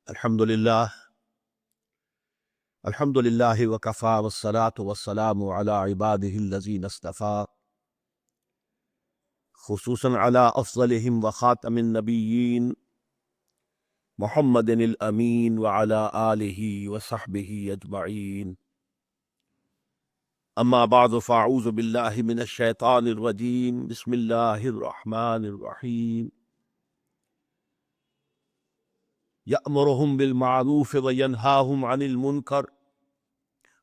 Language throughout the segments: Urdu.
الحمد للہ وکفا والصلاة والسلام علی عباده الذین اصطفى خصوصاً علی افضلهم وخاتم النبیین محمد الامین وعلی آلہ وصحبہ اجمعین. اما بعد فاعوذ باللہ من الشیطان الرجیم. بسم اللہ الرحمن الرحیم. یأمرهم بالمعروف وینہاہم عن المنکر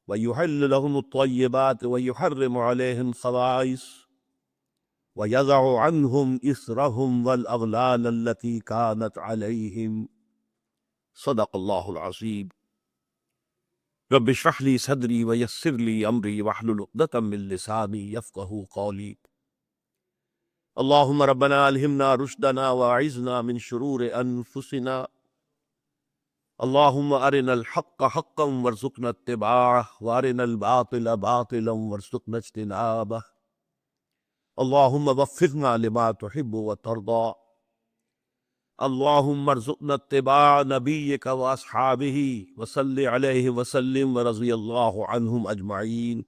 وَيُحِلُّ لَهُمُ الطَّيِّبَاتِ وَيُحَرِّمُ عَلَيْهِمْ الْخَبَائِثَ وَيَضَعُ عَنْهُمْ إِصْرَهُمْ وَالْأَغْلَالَ الَّتِي كَانَتْ عَلَيْهِمْ. صدق اللہ العظیم. رب اشرح لي صدری ويسر لي أمری واحلل عقدة من لسانی يفقهوا قولی. اللهم ربنا ألهمنا رشدنا وأعذنا من شرور أنفسنا. اللهم أرنا الحق حقا وارزقنا اتباعه وأرنا الباطل باطلا وارزقنا اجتنابه. اللهم وفقنا لما تحب وترضى. اللهم ارزقنا اتباع نبيك وأصحابه وصل عليه وسلم ورضي الله عنهم أجمعين.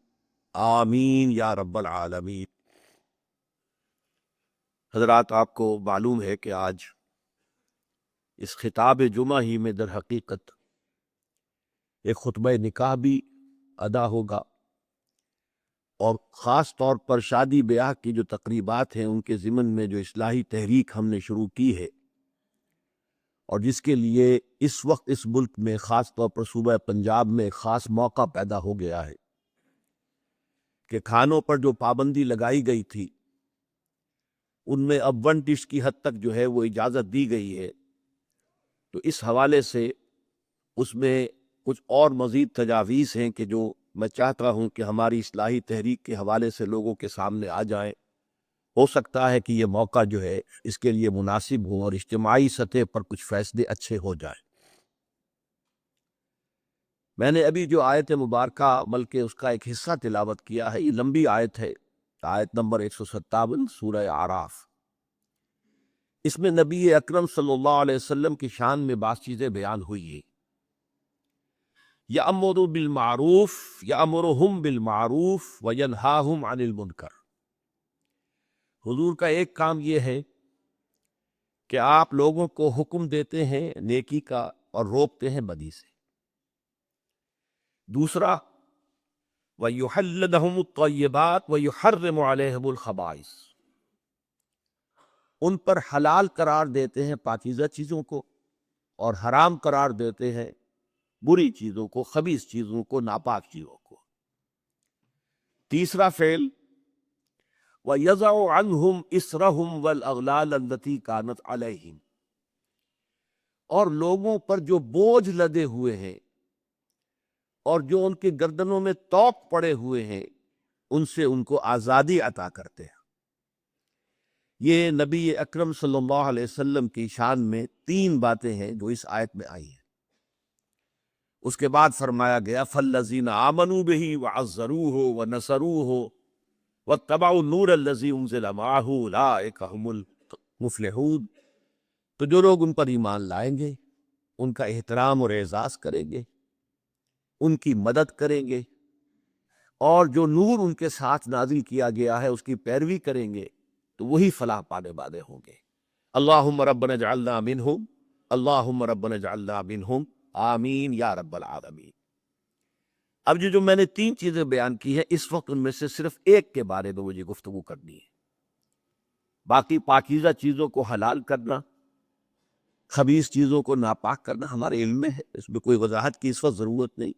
آمین یا رب العالمین. حضرات، آپ کو معلوم ہے کہ آج اس خطاب جمعہ ہی میں در حقیقت ایک خطبہ نکاح بھی ادا ہوگا، اور خاص طور پر شادی بیاہ کی جو تقریبات ہیں ان کے ضمن میں جو اصلاحی تحریک ہم نے شروع کی ہے، اور جس کے لیے اس وقت اس ملک میں خاص طور پر صوبہ پنجاب میں ایک خاص موقع پیدا ہو گیا ہے کہ کھانوں پر جو پابندی لگائی گئی تھی ان میں اب ون ڈش کی حد تک جو ہے وہ اجازت دی گئی ہے. تو اس حوالے سے اس میں کچھ اور مزید تجاویز ہیں کہ جو میں چاہتا ہوں کہ ہماری اصلاحی تحریک کے حوالے سے لوگوں کے سامنے آ جائیں. ہو سکتا ہے کہ یہ موقع جو ہے اس کے لیے مناسب ہو اور اجتماعی سطح پر کچھ فیصلے اچھے ہو جائیں. میں نے ابھی جو آیت مبارکہ بلکہ اس کا ایک حصہ تلاوت کیا ہے، یہ لمبی آیت ہے، آیت نمبر 157 سورہ اعراف. اس میں نبی اکرم صلی اللہ علیہ وسلم کی شان میں بعض چیزیں بیان ہوئی ہیں. یأمر بالمعروف یأمرہم بالمعروف وینہاہم عن المنکر. حضور کا ایک کام یہ ہے کہ آپ لوگوں کو حکم دیتے ہیں نیکی کا اور روکتے ہیں بدی سے. دوسرا، وَيُحِلُّ لَهُمُ الطَّيِّبَاتِ وَيُحَرِّمُ عَلَيْهِمُ الْخَبَائِثَ. ان پر حلال قرار دیتے ہیں پاکیزہ چیزوں کو، اور حرام قرار دیتے ہیں بری چیزوں کو، خبیث چیزوں کو، ناپاک چیزوں کو. تیسرا فعل، وَيَضَعُ عَنْهُمْ إِصْرَهُمْ وَالْأَغْلَالَ الَّتِي كَانَتْ عَلَيْهِمْ. اور لوگوں پر جو بوجھ لدے ہوئے ہیں اور جو ان کے گردنوں میں طوق پڑے ہوئے ہیں ان سے ان کو آزادی عطا کرتے ہیں. یہ نبی اکرم صلی اللہ علیہ وسلم کی شان میں 3 باتیں ہیں جو اس آیت میں آئی ہیں. اس کے بعد فرمایا گیا فَالَّذِينَ آمَنُوا بِهِ وَعَزَّرُوهُ وَنَصَرُوهُ وَاتَّبَعُوا النُّورَ الَّذِي أُنزِلَ مَعَهُ أُولَٰئِكَ هُمُ الْمُفْلِحُونَ. تو جو لوگ ان پر ایمان لائیں گے، ان کا احترام اور اعزاز کریں گے، ان کی مدد کریں گے، اور جو نور ان کے ساتھ نازل کیا گیا ہے اس کی پیروی کریں گے، تو وہی فلاح پانے والے ہوں گے. اللہم ربنا اجعلنا منہم، اللہم ربنا اجعلنا منہم، آمین یا رب العالمین. اب جو میں نے 3 چیزیں بیان کی ہیں، اس وقت ان میں سے صرف ایک کے بارے میں مجھے گفتگو کرنی ہے. باقی پاکیزہ چیزوں کو حلال کرنا، خبیث چیزوں کو ناپاک کرنا ہمارے علم میں ہے، اس میں کوئی وضاحت کی اس وقت ضرورت نہیں.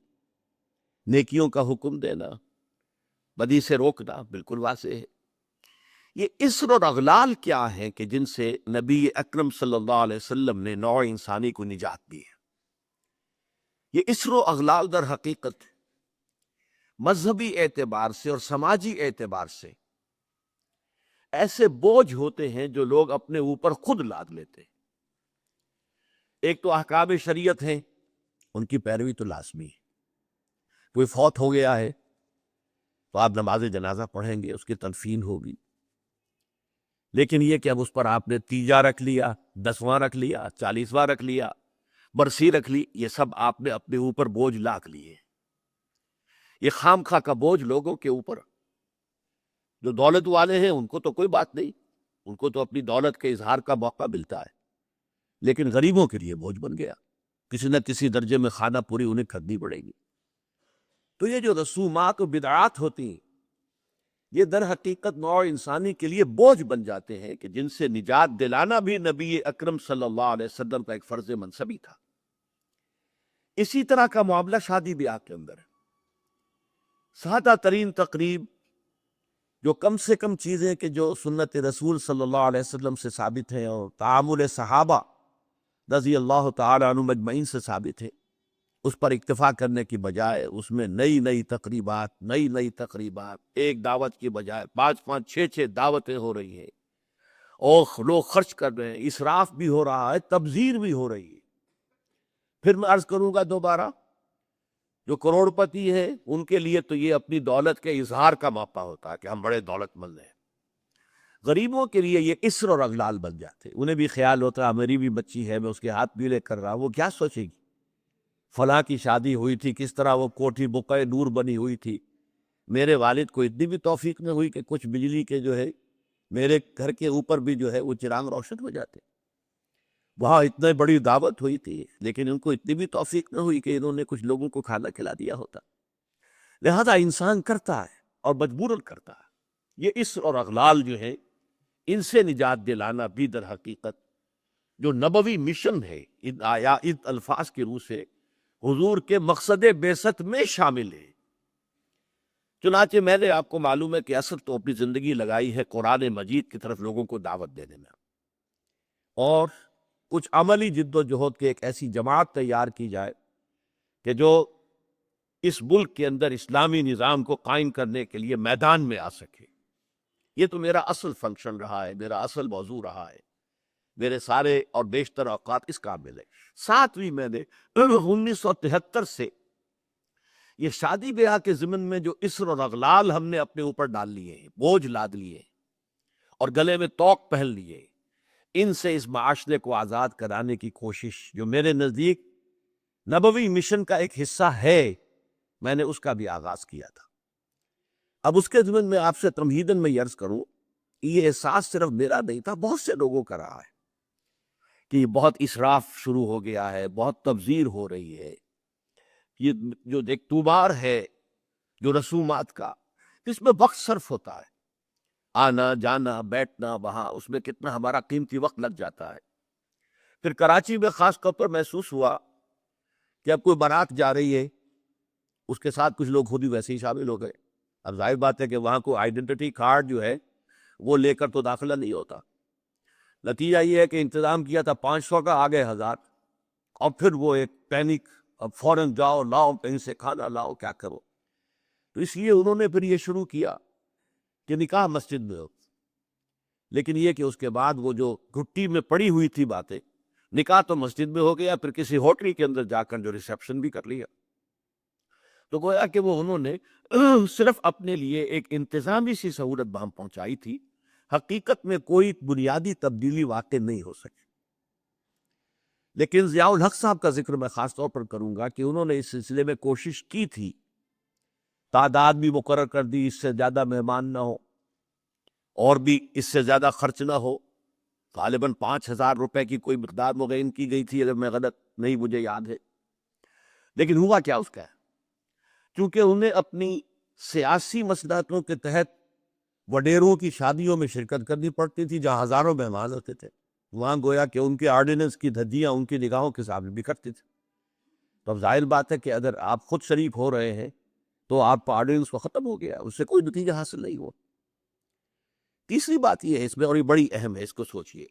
نیکیوں کا حکم دینا، بدی سے روکنا بالکل واضح ہے. یہ اسر اور اغلال کیا ہیں کہ جن سے نبی اکرم صلی اللہ علیہ وسلم نے نوع انسانی کو نجات دی ہے. یہ اسر و اغلال در حقیقت مذہبی اعتبار سے اور سماجی اعتبار سے ایسے بوجھ ہوتے ہیں جو لوگ اپنے اوپر خود لاد لیتے ہیں. ایک تو احکام شریعت ہیں، ان کی پیروی تو لازمی ہے. کوئی فوت ہو گیا ہے تو آپ نماز جنازہ پڑھیں گے، اس کی تدفین ہوگی. لیکن یہ کہ اب اس پر آپ نے تیجا رکھ لیا، 10واں رکھ لیا، 40واں رکھ لیا، برسی رکھ لی، یہ سب آپ نے اپنے اوپر بوجھ لاکھ لیے۔ یہ خام خواہ کا بوجھ لوگوں کے اوپر، جو دولت والے ہیں ان کو تو کوئی بات نہیں، ان کو تو اپنی دولت کے اظہار کا موقع ملتا ہے، لیکن غریبوں کے لیے بوجھ بن گیا، کسی نہ کسی درجے میں خانہ پوری انہیں کرنی پڑے گی۔ تو یہ جو رسومات و بدعات ہوتی ہیں، یہ در حقیقت نوع انسانی کے لیے بوجھ بن جاتے ہیں کہ جن سے نجات دلانا بھی نبی اکرم صلی اللہ علیہ وسلم کا ایک فرض منصبی تھا۔ اسی طرح کا معاملہ شادی بیاہ کے اندر ہے۔ سادہ ترین تقریب، جو کم سے کم چیزیں کہ جو سنت رسول صلی اللہ علیہ وسلم سے ثابت ہیں اور تعامل صحابہ رضی اللہ تعالی عنہم اجمعین سے ثابت ہے، اس پر اکتفا کرنے کی بجائے اس میں نئی نئی تقریبات، ایک دعوت کی بجائے 5 6 دعوتیں ہو رہی ہیں، اور لوگ خرچ کر رہے ہیں، اسراف بھی ہو رہا ہے، تبذیر بھی ہو رہی ہے۔ پھر میں عرض کروں گا دوبارہ، جو کروڑ پتی ہے ان کے لیے تو یہ اپنی دولت کے اظہار کا موقع ہوتا ہے کہ ہم بڑے دولت مند ہیں۔ غریبوں کے لیے یہ اسر اور اغلال بن جاتے، انہیں بھی خیال ہوتا ہے میری بھی بچی ہے، میں اس کے ہاتھ بھی لے کر رہا ہوں، وہ کیا سوچے گی، فلاں کی شادی ہوئی تھی، کس طرح وہ کوٹھی بقعہ نور بنی ہوئی تھی، میرے والد کو اتنی بھی توفیق نہ ہوئی کہ کچھ بجلی کے جو ہے میرے گھر کے اوپر بھی جو ہے وہ چراغ روشن ہو جاتے، وہاں اتنے بڑی دعوت ہوئی تھی لیکن ان کو اتنی بھی توفیق نہ ہوئی کہ انہوں نے کچھ لوگوں کو کھانا کھلا دیا ہوتا۔ لہذا انسان کرتا ہے اور مجبوراً کرتا ہے۔ یہ اسر اور اغلال جو ہے، ان سے نجات دلانا بھی در حقیقت جو نبوی مشن ہے، ان الفاظ کی روح سے حضور کے مقصد بعثت میں شامل ہے۔ چنانچہ میں نے آپ کو معلوم ہے کہ اصل تو اپنی زندگی لگائی ہے قرآن مجید کی طرف لوگوں کو دعوت دینے میں، اور کچھ عملی جد و جہد کے ایک ایسی جماعت تیار کی جائے کہ جو اس ملک کے اندر اسلامی نظام کو قائم کرنے کے لیے میدان میں آ سکے۔ یہ تو میرا اصل فنکشن رہا ہے، میرا اصل موضوع رہا ہے، میرے سارے اور بیشتر اوقات اس کام میں لے۔ ساتھ بھی میں نے 1973 سے یہ شادی بیاہ کے ضمن میں جو اسر اور اغلال ہم نے اپنے اوپر ڈال لیے ہیں، بوجھ لاد لیے اور گلے میں توق پہن لیے، ان سے اس معاشرے کو آزاد کرانے کی کوشش جو میرے نزدیک نبوی مشن کا ایک حصہ ہے، میں نے اس کا بھی آغاز کیا تھا۔ اب اس کے ضمن میں آپ سے تمہیداً میں عرض کروں، یہ احساس صرف میرا نہیں تھا، بہت سے لوگوں کا رہا ہے کہ یہ بہت اسراف شروع ہو گیا ہے، بہت تبذیر ہو رہی ہے، یہ جو ایک طوبار ہے جو رسومات کا، اس میں وقت صرف ہوتا ہے، آنا جانا بیٹھنا وہاں، اس میں کتنا ہمارا قیمتی وقت لگ جاتا ہے۔ پھر کراچی میں خاص طور پر محسوس ہوا کہ اب کوئی بارات جا رہی ہے، اس کے ساتھ کچھ لوگ خود ہی ویسے ہی شامل ہو گئے۔ اب ظاہر بات ہے کہ وہاں کو آئیڈینٹی کارڈ جو ہے وہ لے کر تو داخلہ نہیں ہوتا۔ نتیجہ یہ ہے کہ انتظام کیا تھا 500 کا، آگے 1000، اور پھر وہ ایک پینک، اب فوراً جاؤ لاؤ کہیں سے کھانا لاؤ، کیا کرو۔ تو اس لیے انہوں نے پھر یہ شروع کیا کہ نکاح مسجد میں ہو، لیکن یہ کہ اس کے بعد وہ جو گھٹی میں پڑی ہوئی تھی باتیں، نکاح تو مسجد میں ہو گیا، پھر کسی ہوٹل کے اندر جا کر جو ریسیپشن بھی کر لیا۔ تو گویا کہ وہ انہوں نے صرف اپنے لیے ایک انتظامی سی سہولت بہم پہنچائی تھی، حقیقت میں کوئی بنیادی تبدیلی واقع نہیں ہو سکی۔ لیکن ضیاء الحق صاحب کا ذکر میں خاص طور پر کروں گا کہ انہوں نے اس سلسلے میں کوشش کی تھی، تعداد بھی مقرر کر دی، اس سے زیادہ مہمان نہ ہو اور بھی اس سے زیادہ خرچ نہ ہو، غالباً 5000 روپے کی کوئی مقدار متعین کی گئی تھی اگر میں غلط نہیں مجھے یاد ہے۔ لیکن ہوا کیا اس کا ہے، چونکہ انہیں اپنی سیاسی مصلحتوں کے تحت وڈیروں کی شادیوں میں شرکت کرنی پڑتی تھی جہاں ہزاروں مہمان ہوتے تھے، وہاں گویا کہ ان کے آرڈیننس کی دھجیاں ان کی نگاہوں کے سامنے بکھرتی تھی۔ تو اب ظاہر بات ہے کہ اگر آپ خود شریک ہو رہے ہیں تو آپ کا آرڈیننس کو ختم ہو گیا، اس سے کوئی نتیجہ حاصل نہیں ہوا۔ تیسری بات یہ ہے اس میں، اور یہ بڑی اہم ہے، اس کو سوچئے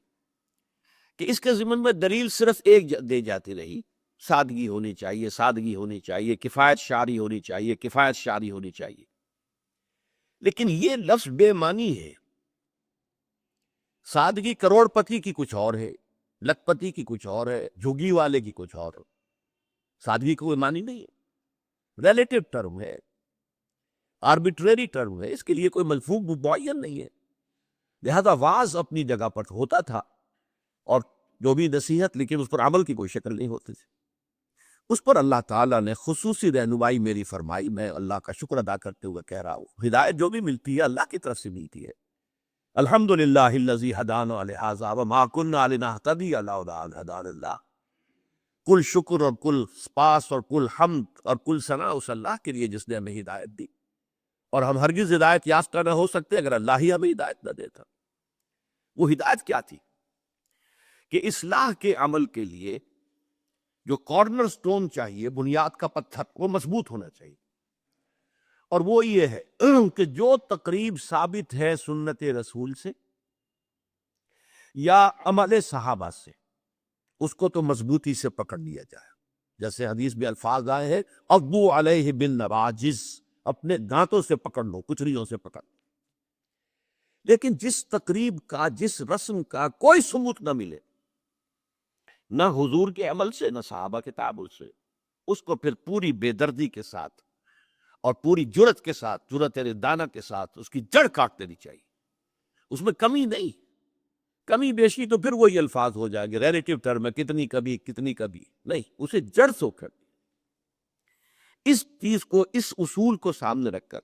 کہ اس کے ضمن میں دلیل صرف ایک دے جاتی رہی، سادگی ہونی چاہیے، سادگی ہونی چاہیے، کفایت شعری ہونی چاہیے، کفایت شعری ہونی چاہیے۔ لیکن یہ لفظ بے معنی ہے۔ سادگی کروڑ پتی کی کچھ اور ہے، لکھ پتی کی کچھ اور ہے، جھگی والے کی کچھ اور ہے۔ سادگی کو کوئی معنی نہیں ہے، ریلیٹو ٹرم ہے، آربیٹریری ٹرم ہے، اس کے لیے کوئی مفہوم معین نہیں ہے۔ لہذا واز اپنی جگہ پر ہوتا تھا، اور جو بھی نصیحت، لیکن اس پر عمل کی کوئی شکل نہیں ہوتی تھی۔ اس پر اللہ تعالیٰ نے خصوصی رہنمائی میری فرمائی، میں اللہ کا شکر ادا کرتے ہوئے کہہ رہا ہوں، ہدایت جو بھی ملتی ہے اللہ کی طرف سے ملتی ہے۔ الحمدللہ الذی ہدانا لہذا وما کنا لنہتدی لولا ان ہدانا اللہ۔ کل شکر اور کل سپاس اور کل حمد اور کل ثنا اس اللہ کے لیے جس نے ہمیں ہدایت دی، اور ہم ہرگز ہدایت یافتہ نہ ہو سکتے اگر اللہ ہی ہمیں ہدایت نہ دیتا۔ وہ ہدایت کیا تھی؟ کہ اصلاح کے عمل کے لیے جو کارنر سٹون چاہیے، بنیاد کا پتھر، وہ مضبوط ہونا چاہیے، اور وہ یہ ہے کہ جو تقریب ثابت ہے سنت رسول سے یا عمل صحابہ سے، اس کو تو مضبوطی سے پکڑ لیا جائے۔ جیسے حدیث میں الفاظ آئے ہیں، عضوا علیہ بالنواجذ، اپنے دانتوں سے پکڑ لو، کچریوں سے پکڑ لو۔ لیکن جس تقریب کا، جس رسم کا کوئی ثبوت نہ ملے، نہ حضور کے عمل سے نہ صحابہ کے تعامل سے، اس کو پھر پوری بے دردی کے ساتھ اور پوری جرت کے ساتھ، جرت دانہ کے ساتھ اس کی جڑ کاٹ دینی چاہیے۔ اس میں کمی نہیں، کمی بیشی تو پھر وہی الفاظ ہو جائیں گے، ریلیٹیو ٹرم ہے، کتنی کبھی کتنی کبھی نہیں، اسے جڑ سے اکھڑ دیں۔ اس چیز کو، اس اصول کو سامنے رکھ کر،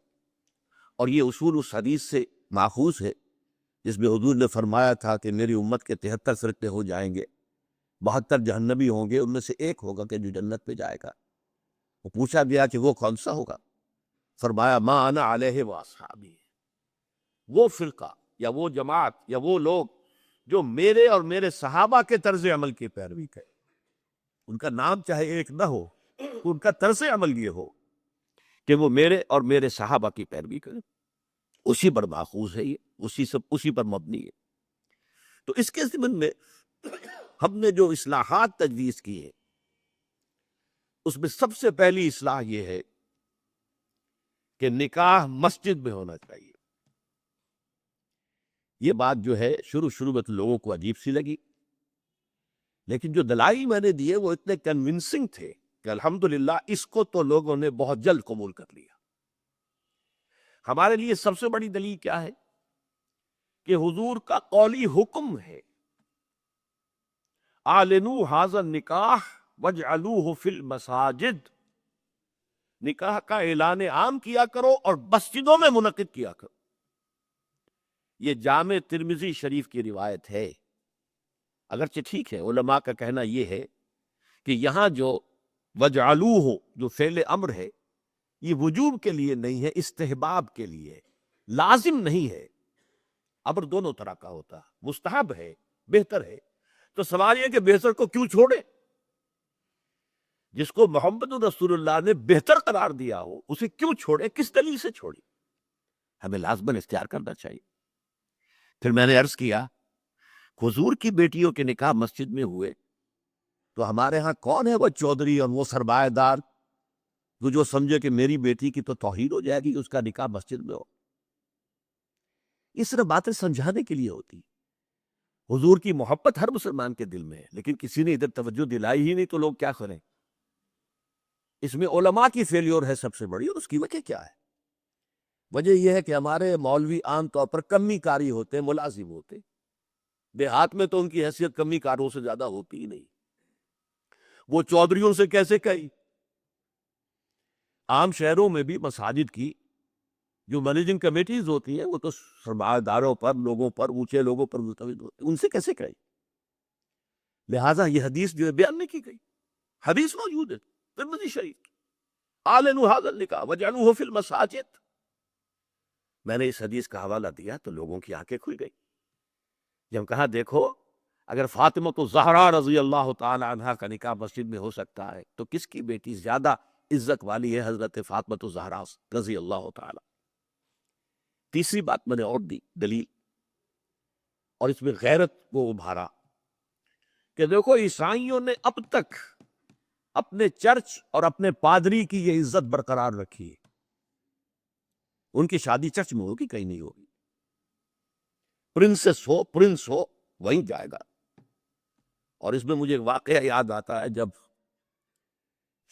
اور یہ اصول اس حدیث سے ماخوذ ہے جس میں حضور نے فرمایا تھا کہ میری امت کے 73 فرقے ہو جائیں گے، 72 جہنمی ہوں گے، ان میں سے ایک ہوگا کہ جو جنت پہ جائے گا۔ وہ پوچھا گیا کہ وہ کون سا ہوگا؟ فرمایا ما انا علیہ واصحابی، وہ فرقہ یا وہ جماعت یا وہ لوگ جو میرے اور میرے صحابہ کے طرز عمل کی پیروی کریں۔ ان کا نام چاہے ایک نہ ہو، ان کا طرز عمل یہ ہو کہ وہ میرے اور میرے صحابہ کی پیروی کریں۔ اسی پر ماخوذ ہے، یہ اسی پر مبنی ہے۔ تو اس کے ضمن میں ہم نے جو اصلاحات تجویز کی ہے، اس میں سب سے پہلی اصلاح یہ ہے کہ نکاح مسجد میں ہونا چاہیے۔ یہ بات جو ہے شروع میں تو لوگوں کو عجیب سی لگی، لیکن جو دلائل میں نے دیے وہ اتنے کنونسنگ تھے کہ الحمدللہ اس کو تو لوگوں نے بہت جلد قبول کر لیا۔ ہمارے لیے سب سے بڑی دلیل کیا ہے؟ کہ حضور کا قولی حکم ہے، اعلنوا ھذا النکاح واجعلوہ فی المساجد، نکاح کا اعلان عام کیا کرو اور مسجدوں میں منعقد کیا کرو۔ یہ جامع ترمذی شریف کی روایت ہے، اگرچہ ٹھیک ہے علماء کا کہنا یہ ہے کہ یہاں جو وجعلوہ جو فعل امر ہے، یہ وجوب کے لیے نہیں ہے، استحباب کے لیے، لازم نہیں ہے۔ امر دونوں طرح کا ہوتا ہے، مستحب ہے، بہتر ہے۔ تو سوال یہ کہ بہتر کو کیوں چھوڑے؟ جس کو محمد رسول اللہ نے بہتر قرار دیا ہو اسے کیوں چھوڑے؟ کس دلیل سے چھوڑی؟ ہمیں لازماً اختیار کرنا چاہیے۔ پھر میں نے عرض کیا حضور کی بیٹیوں کے نکاح مسجد میں ہوئے تو ہمارے ہاں کون ہے وہ چودھری اور وہ سرمایہ دار جو سمجھے کہ میری بیٹی کی تو توہین ہو جائے گی کہ اس کا نکاح مسجد میں ہو؟ یہ صرف باتیں سمجھانے کے لیے ہوتی۔ حضور کی محبت ہر مسلمان کے دل میں ہے، لیکن کسی نے ادھر توجہ دلائی ہی نہیں تو لوگ کیا کریں؟ اس میں علماء کی فیلیور ہے سب سے بڑی، اور اس کی وجہ کیا ہے؟ وجہ یہ ہے کہ ہمارے مولوی عام طور پر کمی کاری ہوتے ہیں، ملازم ہوتے ہیں۔ دیہات میں تو ان کی حیثیت کمی کاروں سے زیادہ ہوتی ہی نہیں، وہ چودھریوں سے کیسے کہی؟ عام شہروں میں بھی مساجد کی جو مینیجنگ کمیٹیز ہوتی ہیں وہ تو سرمایہ داروں پر، لوگوں پر، اونچے لوگوں پر مستوید ہوتے ہیں، ان سے کیسے کہی؟ لہٰذا یہ حدیث جو ہے بیان نہیں کی گئی، حدیث موجود ہے ترمذی شریف، اعلنوا ھذا النکاح واجعلوہ فی المساجد۔ میں نے اس حدیث کا حوالہ دیا تو لوگوں کی آنکھیں کھل گئی۔ جب کہا دیکھو اگر فاطمہ تو زہرا رضی اللہ تعالی عنہا کا نکاح مسجد میں ہو سکتا ہے تو کس کی بیٹی زیادہ عزت والی ہے؟ حضرت فاطمہ تو زہرا رضی اللہ تعالی۔ تیسری بات میں نے اور دی دلیل، اور اس میں غیرت کو ابھارا کہ دیکھو عیسائیوں نے اب تک اپنے چرچ اور اپنے پادری کی یہ عزت برقرار رکھی ہے، ان کی شادی چرچ میں ہوگی، کہیں نہیں ہوگی۔ پرنسس ہو، پرنس ہو، وہیں جائے گا۔ اور اس میں مجھے ایک واقعہ یاد آتا ہے، جب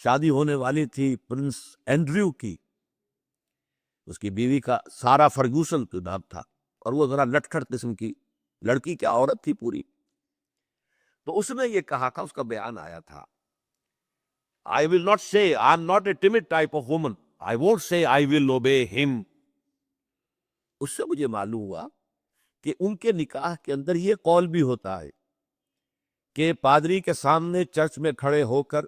شادی ہونے والی تھی پرنس اینڈریو کی، اس کی بیوی کا سارا فرگوسن کا نام تھا، اور وہ ذرا لٹکھٹ قسم کی لڑکی، کیا عورت تھی پوری. تو اس نے یہ کہا تھا، اس کا بیان آیا تھا، I will not say I'm not a timid type of woman. I won't say I will obey him. اس سے مجھے معلوم ہوا کہ ان کے نکاح کے اندر یہ قول بھی ہوتا ہے کہ پادری کے سامنے چرچ میں کھڑے ہو کر،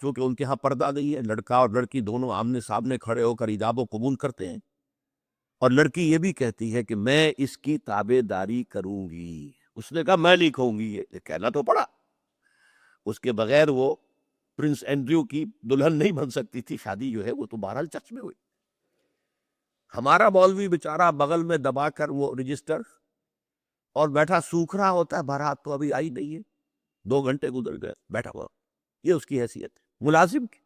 چونکہ ان کے ہاں پردہ نہیں ہے، لڑکا اور لڑکی دونوں آمنے سامنے کھڑے ہو کر ایجاب و قبول کرتے ہیں، اور لڑکی یہ بھی کہتی ہے کہ میں اس کی تابع داری کروں گی. اس نے کہا میں نہیں کہوں گی، یہ کہنا تو پڑا. اس کے بغیر وہ پرنس اینڈریو کی دلہن نہیں بن سکتی تھی. شادی جو ہے وہ تو بہرحال چرچ میں ہوئی. ہمارا مولوی بیچارہ بغل میں دبا کر وہ رجسٹر اور بیٹھا سوکھ رہا ہوتا ہے، بارات تو ابھی آئی نہیں ہے، 2 گھنٹے گزر گئے بیٹھا ہوا. یہ اس کی حیثیت ہے ملازم کی.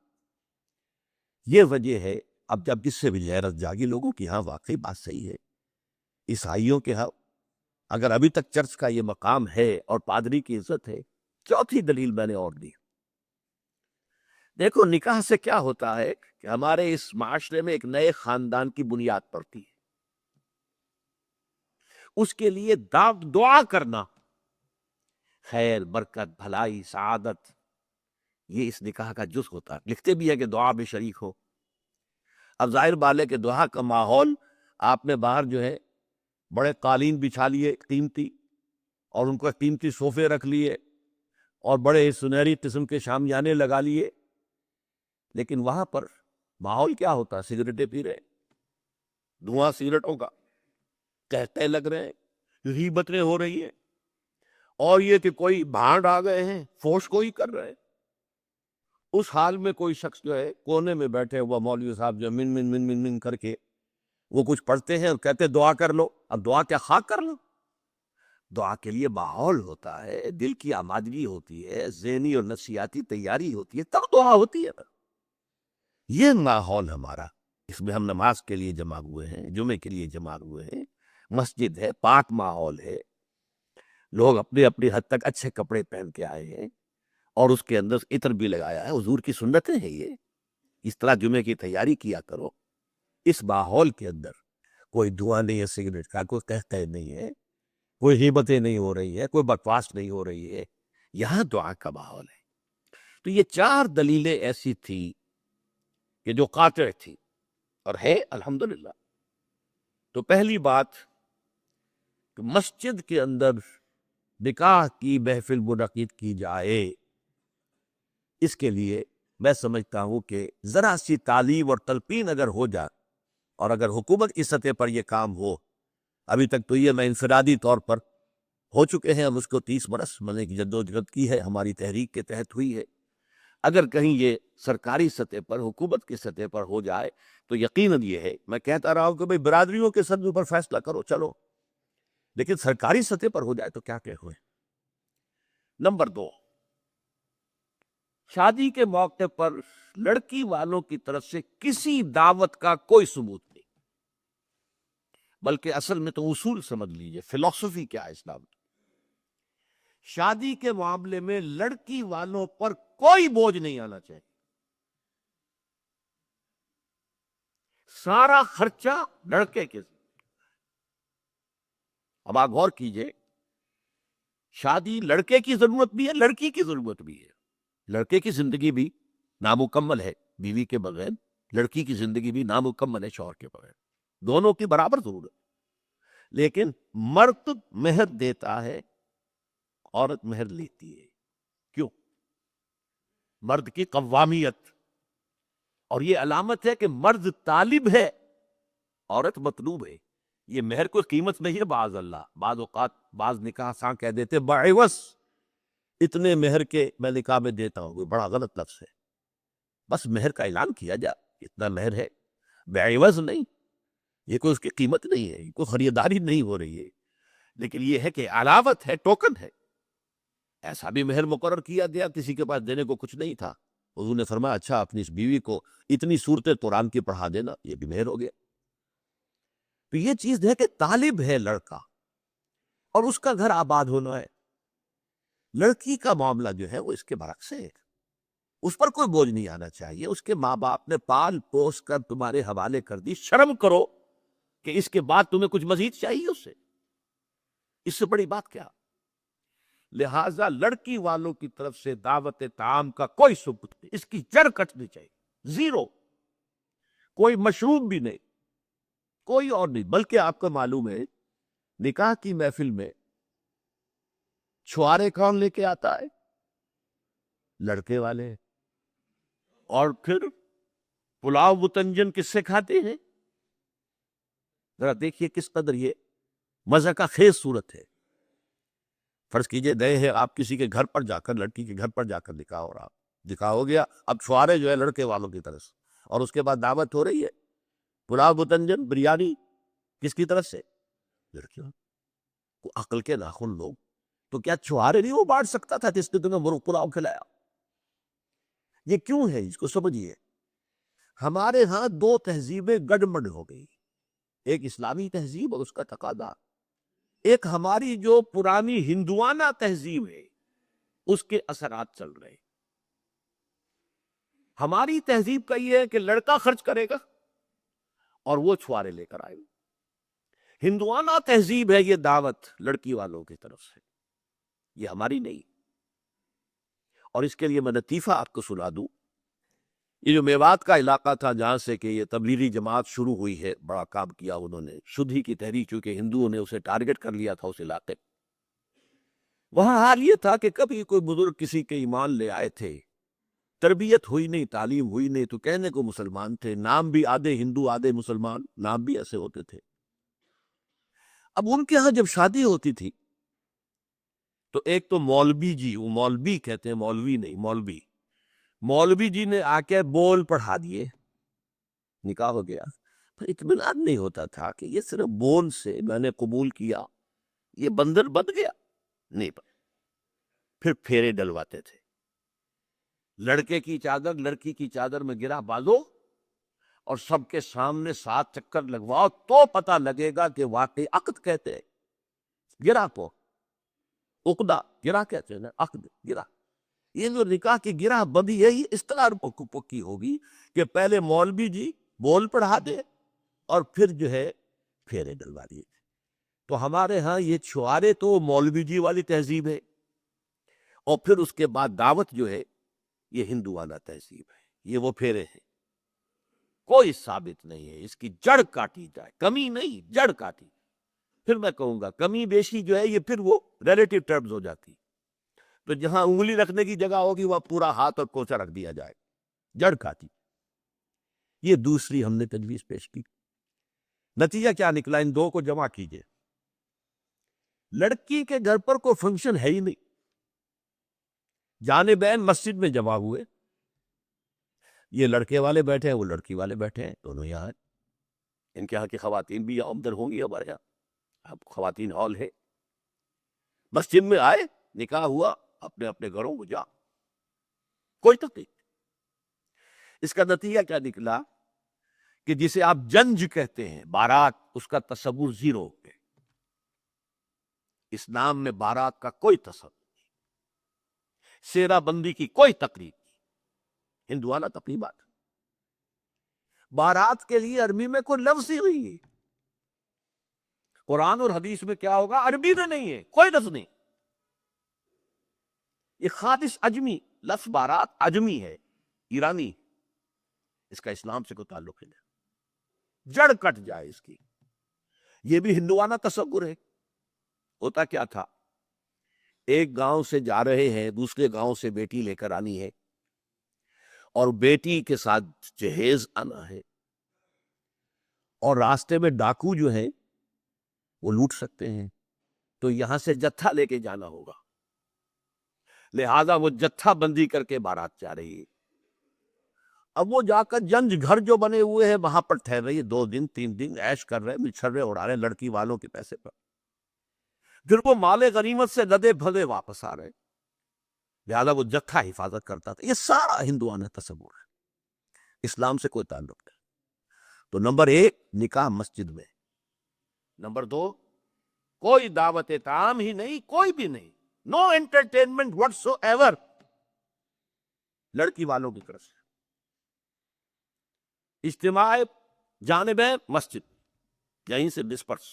یہ وجہ ہے. اب جب اس سے بھی غیرت جاگی لوگوں کی، ہاں واقعی بات صحیح ہے، عیسائیوں کے ہاں اگر ابھی تک چرچ کا یہ مقام ہے اور پادری کی عزت ہے. چوتھی دلیل میں نے اور دی. دیکھو نکاح سے کیا ہوتا ہے کہ ہمارے اس معاشرے میں ایک نئے خاندان کی بنیاد پڑتی ہے. اس کے لیے دعا کرنا، خیر برکت بھلائی سعادت، یہ اس نکاح کا جز ہوتا ہے. لکھتے بھی ہے کہ دعا میں شریک ہو. اب ظاہر بات ہے کہ دعا کا ماحول آپ نے باہر جو ہے بڑے قالین بچھا لیے قیمتی، اور ان کو قیمتی صوفے رکھ لیے اور بڑے سنہری قسم کے شامیانے لگا لیے، لیکن وہاں پر ماحول کیا ہوتا ہے؟ سگریٹیں پی رہے، دھواں سگریٹوں کا، کہتے لگ رہے ہیں، غیبتیں ہو رہی ہیں، اور یہ کہ کوئی بھانڈ آ گئے ہیں، فوش کوئی کر رہے ہیں. اس حال میں کوئی شخص جو ہے کونے میں بیٹھے ہوا مولوی صاحب جو من من من من من کر کے وہ کچھ پڑھتے ہیں اور کہتے دعا کر لو. اب دعا کیا خاک کر لو؟ دعا کے لیے ماحول ہوتا ہے، دل کی آمادگی ہوتی ہے، ذہنی اور نفسیاتی تیاری ہوتی ہے، تب دعا ہوتی ہے. یہ ماحول ہمارا، اس میں ہم نماز کے لیے جمع ہوئے ہیں، جمعے کے لیے جمع ہوئے ہیں، مسجد ہے، پاک ماحول ہے، لوگ اپنے اپنی حد تک اچھے کپڑے پہن کے آئے ہیں، اور اس کے اندر عطر بھی لگایا ہے. حضور کی سنتیں ہیں یہ. اس طرح جمعے کی تیاری کیا کرو. اس ماحول کے اندر کوئی دھواں نہیں ہے سگریٹ کا، کوئی قہقہ نہیں ہے، کوئی غیبتیں نہیں ہو رہی ہے، کوئی بکواس نہیں ہو رہی ہے. یہاں دعا کا ماحول ہے. تو یہ 4 دلیلیں ایسی تھی کہ جو قاطع تھی اور ہے الحمدللہ. تو پہلی بات کہ مسجد کے اندر نکاح کی محفل منعقد کی جائے، اس کے لیے میں سمجھتا ہوں کہ ذرا سی تعلیم اور تلقین اگر ہو جائے، اور اگر حکومت کی سطح پر یہ کام ہو. ابھی تک تو یہ میں انفرادی طور پر ہو چکے ہیں، ہم اس کو 30 برس میں نے جدوجہد کی ہے، ہماری تحریک کے تحت ہوئی ہے. اگر کہیں یہ سرکاری سطح پر، حکومت کی سطح پر ہو جائے تو یقیناً یہ ہے، میں کہتا رہا ہوں کہ بھئی برادریوں کے سطح پر فیصلہ کرو چلو، لیکن سرکاری سطح پر ہو جائے تو کیا کہ ہوئے. نمبر 2، شادی کے موقع پر لڑکی والوں کی طرف سے کسی دعوت کا کوئی ثبوت نہیں، بلکہ اصل میں تو اصول سمجھ لیجئے، فلسفی کیا ہے اسلام کی. شادی کے معاملے میں لڑکی والوں پر کوئی بوجھ نہیں آنا چاہیے. سارا خرچہ لڑکے کے. اب آپ غور کیجئے، شادی لڑکے کی ضرورت بھی ہے، لڑکی کی ضرورت بھی ہے. لڑکے کی زندگی بھی نامکمل ہے بیوی کے بغیر، لڑکی کی زندگی بھی نامکمل ہے شوہر کے بغیر. دونوں کی برابر ضرورت. لیکن مرد مہر دیتا ہے، عورت مہر لیتی ہے. کیوں؟ مرد کی قوامیت، اور یہ علامت ہے کہ مرد طالب ہے، عورت مطلوب ہے. یہ مہر کوئی قیمت نہیں ہے. بعض اوقات بعض نکاح ساں کہہ دیتے بعوض اتنے مہر کے میں نکاح میں دیتا ہوں، بڑا غلط لفظ ہے. بس مہر کا اعلان کیا جا، اتنا مہر ہے، بعوض نہیں. یہ کوئی اس کی قیمت نہیں ہے، یہ کوئی خریداری نہیں ہو رہی ہے، لیکن یہ ہے کہ علاوت ہے، ٹوکن ہے. ایسا بھی مہر مقرر کیا گیا، کسی کے پاس دینے کو کچھ نہیں تھا، حضور نے فرمایا اچھا اپنی اس بیوی کو اتنی سورتیں قرآن کی پڑھا دینا، یہ بھی مہر ہو گیا. تو یہ چیز ہے کہ طالب ہے لڑکا، اور اس کا گھر آباد ہونا ہے. لڑکی کا معاملہ جو ہے وہ اس کے برعکس ہے. اس پر کوئی بوجھ نہیں آنا چاہیے. اس کے ماں باپ نے پال پوس کر تمہارے حوالے کر دی، شرم کرو کہ اس کے بعد تمہیں کچھ مزید چاہیے اس سے بڑی بات کیا؟ لہذا لڑکی والوں کی طرف سے دعوت طعام کا کوئی ثبوت نہیں، اس کی جڑ کٹنی چاہیے، زیرو، کوئی مشروب بھی نہیں، کوئی اور نہیں۔ بلکہ آپ کو معلوم ہے نکاح کی محفل میں چھوارے کون لے کے آتا ہے؟ لڑکے والے۔ اور پھر پلاؤ بتنجن کس سے کھاتے ہیں؟ ذرا دیکھیے کس قدر یہ مزہ کا خیز صورت ہے۔ فرض کیجئے گئے ہیں آپ کسی کے گھر پر جا کر، لڑکی کے گھر پر جا کر نکاح ہو رہا، نکاح ہو گیا، اب چھوارے جو ہے لڑکے والوں کی طرف سے، اور اس کے بعد دعوت ہو رہی ہے، پلاؤ بتنجن بریانی کس کی طرف سے؟ لڑکیوں کو۔ عقل کے ناخن لوگ، تو کیا چھوارے نہیں وہ بانٹ سکتا تھا جس نے تمہیں پلاؤ کھلایا؟ یہ کیوں ہے؟ اس کو سمجھیے۔ ہمارے ہاں دو تہذیبیں گڈمڈ ہو گئی، ایک اسلامی تہذیب اور اس کا تقاضا، ایک ہماری جو پرانی ہندوانہ تہذیب ہے اس کے اثرات چل رہے۔ ہماری تہذیب کا یہ ہے کہ لڑکا خرچ کرے گا اور وہ چھوارے لے کر آئے گا۔ ہندوانہ تہذیب ہے یہ دعوت لڑکی والوں کی طرف سے، یہ ہماری نہیں۔ اور اس کے لیے میں لطیفہ آپ کو سنا دوں، یہ جو میوات کا علاقہ تھا جہاں سے کہ یہ تبلیغی جماعت شروع ہوئی ہے، بڑا کام کیا انہوں نے، شدھی کی تحریک، چونکہ ہندوؤں نے اسے ٹارگٹ کر لیا تھا اس علاقے، وہاں حال یہ تھا کہ کبھی کوئی بزرگ کسی کے ایمان لے آئے تھے، تربیت ہوئی نہیں، تعلیم ہوئی نہیں، تو کہنے کو مسلمان تھے، نام بھی آدھے ہندو آدھے مسلمان، نام بھی ایسے ہوتے تھے۔ اب ان کے ہاں جب شادی ہوتی تھی تو ایک تو مولوی جی، وہ مولوی کہتے ہیں، مولوی نہیں، مولوی جی نے آ کے بول پڑھا دیے، نکاح ہو گیا۔ پر اطمینان نہیں ہوتا تھا کہ یہ صرف بول سے میں نے قبول کیا، یہ بندر بن گیا نہیں۔ پھر پھیرے ڈلواتے تھے، لڑکے کی چادر لڑکی کی چادر میں گرا باندھو اور سب کے سامنے 7 چکر لگواؤ تو پتہ لگے گا کہ واقعی عقد کہتے ہیں، گرا کو عقدہ گرا کہتے ہیں نا، عقد گرا۔ یہ جو نکاح کی گرہ بندی ہے یہ اس طرح پکی ہوگی کہ پہلے مولوی جی بول پڑھا دے اور پھر جو ہے پھیرے ڈلوا دیے۔ تو ہمارے ہاں یہ چھوارے تو مولوی جی والی تہذیب ہے، اور پھر اس کے بعد دعوت جو ہے یہ ہندوانہ تہذیب ہے، یہ وہ پھیرے ہیں۔ کوئی ثابت نہیں ہے، اس کی جڑ کاٹی جائے، کمی نہیں، جڑ کاٹی۔ پھر میں کہوں گا کمی بیشی جو ہے یہ پھر وہ ریلیٹو ٹرمز ہو جاتی، تو جہاں انگلی رکھنے کی جگہ ہوگی وہاں پورا ہاتھ اور کوچا رکھ دیا جائے، جڑ کھاتی۔ یہ دوسری ہم نے تجویز پیش کی، نتیجہ کیا نکلا؟ ان دو کو جمع کیجئے، لڑکی کے گھر پر کوئی فنکشن ہے ہی نہیں، جانبین مسجد میں جمع ہوئے، یہ لڑکے والے بیٹھے ہیں، وہ لڑکی والے بیٹھے ہیں، دونوں یہاں ہیں۔ ان کے یہاں کی خواتین بھی یہاں عمدہ ہوں گی، ہمارے یہاں اب خواتین ہال ہے، مسجد میں آئے، نکاح ہوا، اپنے اپنے گھروں کو جا، کوئی تکلیف۔ اس کا نتیجہ کیا نکلا کہ جسے آپ جنج کہتے ہیں، بارات، اس کا تصور زیرو ہو گیا۔ اسلام میں بارات کا کوئی تصور نہیں، سیرا بندی کی کوئی تقریب نہیں، ہندوانہ تقریبات۔ بارات کے لیے عربی میں کوئی لفظ ہی نہیں ہے، قرآن اور حدیث میں کیا ہوگا؟ عربی میں نہیں ہے، کوئی لفظ نہیں، یہ خالص عجمی لفظ، بارات عجمی ہے، ایرانی، اس کا اسلام سے کوئی تعلق نہیں، جڑ کٹ جائے اس کی۔ یہ بھی ہندوانہ تصور ہے۔ ہوتا کیا تھا، ایک گاؤں سے جا رہے ہیں، دوسرے گاؤں سے بیٹی لے کر آنی ہے، اور بیٹی کے ساتھ جہیز آنا ہے، اور راستے میں ڈاکو جو ہیں وہ لوٹ سکتے ہیں، تو یہاں سے جتھا لے کے جانا ہوگا، لہذا وہ جتھا بندی کر کے بارات جا رہی ہے۔ اب وہ جا کر جنج گھر جو بنے ہوئے ہیں وہاں پر ٹھہر رہی ہے، 2 دن 3 دن عیش کر رہے، مچھرے اڑا رہے لڑکی والوں کے پیسے پر، پھر وہ مال غنیمت سے لدے بھدے واپس آ رہے، لہذا وہ جتھا حفاظت کرتا تھا۔ یہ سارا ہندوانہ تصور ہے، اسلام سے کوئی تعلق نہیں۔ تو نمبر 1 نکاح مسجد میں، نمبر 2 کوئی دعوت طعام ہی نہیں، کوئی بھی نہیں، نو انٹرٹینمنٹ واٹس ایور لڑکی والوں کی طرف سے، اجتماع جانب مسجد، یہیں سے ڈسپرس.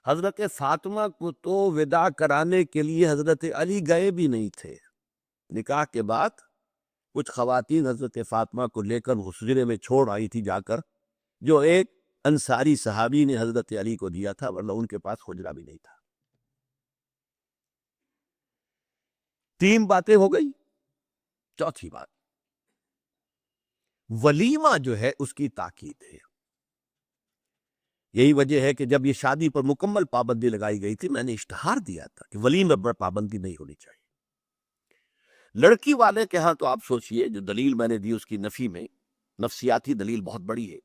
حضرت فاطمہ کو تو وداع کرانے کے لیے حضرت علی گئے بھی نہیں تھے. نکاح کے بعد کچھ خواتین حضرت فاطمہ کو لے کر حجرے میں چھوڑ آئی تھی جا کر، جو ایک انصاری صحابی نے حضرت علی کو دیا تھا، ورنہ ان کے پاس حجرہ بھی نہیں تھا. 3 باتیں ہو گئی. چوتھی بات، ولیمہ جو ہے اس کی تاکید ہے. یہی وجہ ہے کہ جب یہ شادی پر مکمل پابندی لگائی گئی تھی، میں نے اشتہار دیا تھا کہ ولیمہ پر پابندی نہیں ہونی چاہیے. لڑکی والے کے ہاں تو آپ سوچئے، جو دلیل میں نے دی اس کی نفی میں، نفسیاتی دلیل بہت بڑی ہے.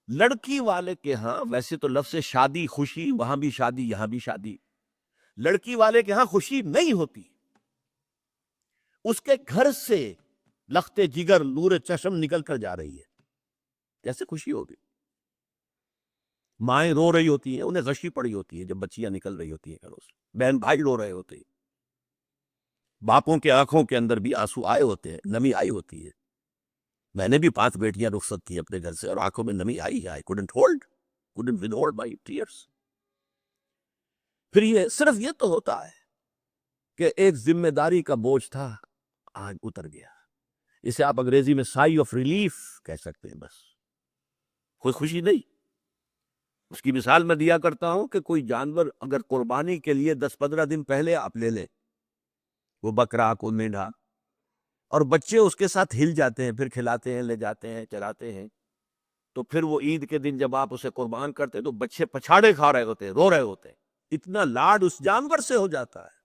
لڑکی والے کے ہاں ویسے تو لفظ شادی خوشی، وہاں بھی شادی یہاں بھی شادی. لڑکی والے کے ہاں خوشی نہیں ہوتی. اس کے گھر سے لخت جگر نور چشم نکل کر جا رہی ہے، کیسے خوشی ہوگی؟ مائیں رو رہی ہوتی ہیں، انہیں غشی پڑی ہوتی ہے جب بچیاں نکل رہی ہوتی ہیں گھروں سے. بہن بھائی رو رہے ہوتے ہیں. باپوں کے آنکھوں کے اندر بھی آنسو آئے ہوتے ہیں، نمی آئی ہوتی ہے. میں نے بھی 5 بیٹیاں رخصت کی اپنے گھر سے، اور آنکھوں میں نمی آئی ہے. I couldn't withhold my tears. پھر یہ صرف یہ تو ہوتا ہے کہ ایک ذمہ داری کا بوجھ تھا، آج اتر گیا. اسے آپ انگریزی میں سائی آف ریلیف کہہ سکتے ہیں. بس کوئی خوشی نہیں. اس کی مثال میں دیا کرتا ہوں کہ کوئی جانور اگر قربانی کے لیے 10-15 دن پہلے آپ لے لیں، وہ بکرا کو مینڈھا، اور بچے اس کے ساتھ ہل جاتے ہیں، پھر کھلاتے ہیں، لے جاتے ہیں، چلاتے ہیں، تو پھر وہ عید کے دن جب آپ اسے قربان کرتے ہیں تو بچے پچھاڑے کھا رہے ہوتے ہیں، رو رہے ہوتے ہیں. اتنا لاڈ اس جانور سے ہو جاتا ہے.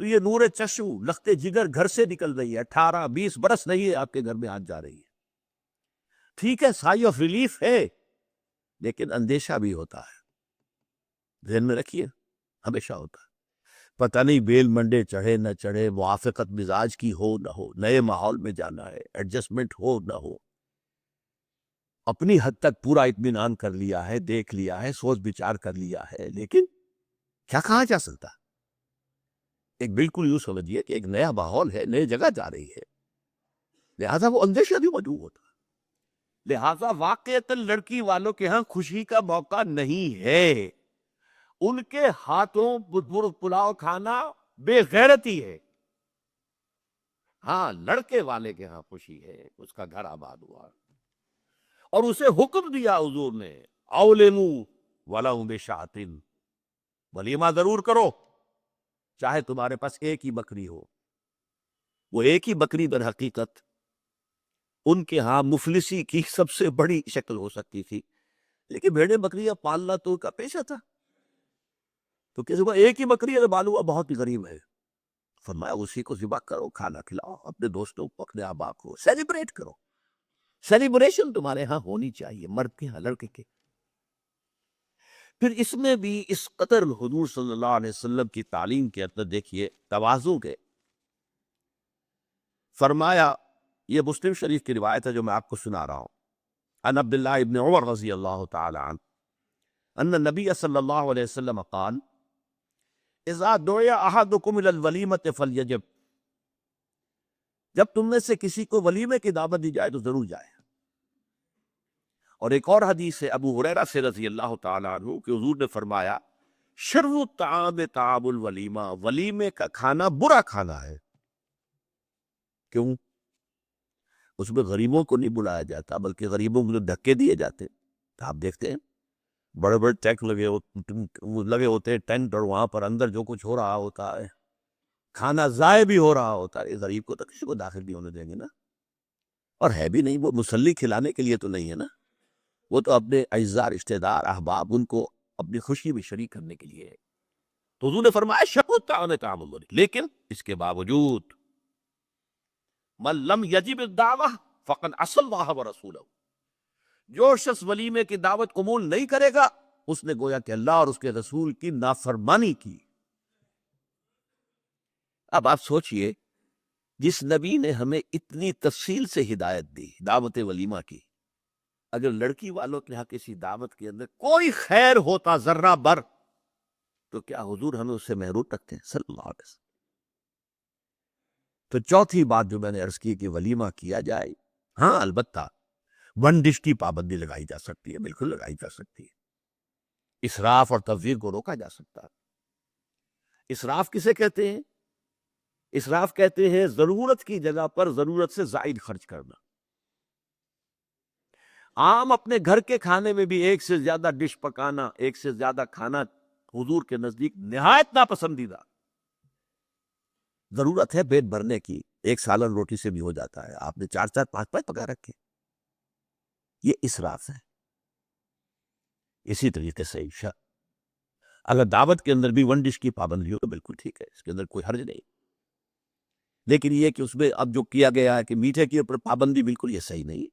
تو یہ نور چشم لخت جگر گھر سے نکل رہی ہے، 18-20 برس نہیں ہے آپ کے گھر میں آج جا رہی ہے. ٹھیک ہے، سائی آف ریلیف ہے، لیکن اندیشہ بھی ہوتا ہے. ذہن میں رکھیے، ہمیشہ ہوتا ہے. پتہ نہیں بیل منڈے چڑھے نہ چڑھے، موافقت مزاج کی ہو نہ ہو، نئے ماحول میں جانا ہے، ایڈجسٹمنٹ ہو نہ ہو. اپنی حد تک پورا اطمینان کر لیا ہے، دیکھ لیا ہے، سوچ بچار کر لیا ہے، لیکن کیا کہا جا سکتا؟ ایک بالکل یوں سمجھیے کہ ایک نیا ماحول ہے، نئے جگہ جا رہی ہے، لہذا وہ اندیشہ بھی موجود ہوتا ہے. لہذا واقعتاً لڑکی والوں کے ہاں خوشی کا موقع نہیں ہے. ان کے ہاتھوں پلاؤ کھانا بے غیرتی ہے. ہاں، لڑکے والے کے ہاں خوشی ہے، اس کا گھر آباد ہوا، اور اسے حکم دیا حضور نے، اولنو ولو بشاۃ، ولیمہ ضرور کرو، چاہے تمہارے پاس ایک ہی بکری ہو. وہ ایک ہی بکری در حقیقت ان کے ہاں مفلسی کی سب سے بڑی شکل ہو سکتی تھی، لیکن بھیڑیں بکریاں پالنا تو ان کا پیشہ تھا. تو کسی کو ایک ہی بکری ہے، معلوم ہوا بہت ہی غریب ہے. فرمایا اسی کو ذبح کرو، کھانا کھلاؤ اپنے دوستوں کو، اپنے آبا کو، سیلیبریٹ کرو. سیلیبریشن تمہارے ہاں ہونی چاہیے، مرد کے ہاں، لڑکے کے. پھر اس میں بھی اس قدر حضور صلی اللہ علیہ وسلم کی تعلیم کے اندر دیکھیے تواضع کے. فرمایا، یہ مسلم شریف کی روایت ہے جو میں آپ کو سنا رہا ہوں، عن عبداللہ ابن عمر رضی اللہ تعالی عنہ ان النبی صلی اللہ علیہ وسلم قال اذا دعی احدکم الی الولیمۃ فلیجب، جب تم میں سے کسی کو ولیمے کی دعوت دی جائے تو ضرور جائے. اور ایک اور حدیث ہے ابو ہریرہ سے رضی اللہ تعالی عنہ کہ حضور نے فرمایا شر الطعام طعام الولیمہ، ولیمے کا کھانا برا کھانا ہے. کیوں؟ اس میں غریبوں کو نہیں بلایا جاتا، بلکہ غریبوں کو دھکے دیے جاتے. آپ دیکھتے ہیں بڑے بڑے ٹینک لگے ہوتے ہیں، ٹینٹ، اور وہاں پر اندر جو کچھ ہو رہا ہوتا ہے، کھانا ضائع بھی ہو رہا ہوتا ہے. غریب کو تو کسی کو داخل نہیں ہونے دیں گے نا. اور ہے بھی نہیں، وہ مسلی کھلانے کے لیے تو نہیں ہے نا، وہ تو اپنے اعزاء، رشتہ دار، احباب، ان کو اپنی خوشی میں شریک کرنے کے لیے ہے. تو حضور نے فرمایا شر الطعام طعام الولیمہ، لیکن اس کے باوجود من لم یجب الدعوہ فقد عصی اللہ ورسولہ، جو شخص ولیمے کی دعوت قبول نہیں کرے گا اس نے گویا کہ اللہ اور اس کے رسول کی نافرمانی کی. اب آپ سوچئے، جس نبی نے ہمیں اتنی تفصیل سے ہدایت دی دعوت ولیمہ کی، اگر لڑکی والوں کے یہاں کسی دعوت کے اندر کوئی خیر ہوتا ذرہ بر، تو کیا حضور ہمیں اس سے محروم رکھتے ہیں صلی اللہ علیہ وسلم؟ تو چوتھی بات جو میں نے عرض کی کہ ولیمہ کیا جائے، ہاں البتہ ون ڈش کی پابندی لگائی جا سکتی ہے، بالکل لگائی جا سکتی ہے، اسراف اور تبذیر کو روکا جا سکتا ہے۔ اسراف کسے کہتے ہیں؟ اسراف کہتے ہیں ضرورت کی جگہ پر ضرورت سے زائد خرچ کرنا۔ عام اپنے گھر کے کھانے میں بھی ایک سے زیادہ ڈش پکانا، ایک سے زیادہ کھانا حضور کے نزدیک نہایت ناپسندیدہ۔ ضرورت ہے پیٹ بھرنے کی، ایک سالن روٹی سے بھی ہو جاتا ہے، آپ نے 4 5 5 پکا رکھے، یہ اسراف ہے۔ اسی طریقے سے عشاء، اگر دعوت کے اندر بھی ون ڈش کی پابندی ہو تو بالکل ٹھیک ہے، اس کے اندر کوئی حرج نہیں، لیکن یہ کہ اس میں اب جو کیا گیا ہے کہ میٹھے کی اوپر پابندی، بالکل یہ صحیح نہیں۔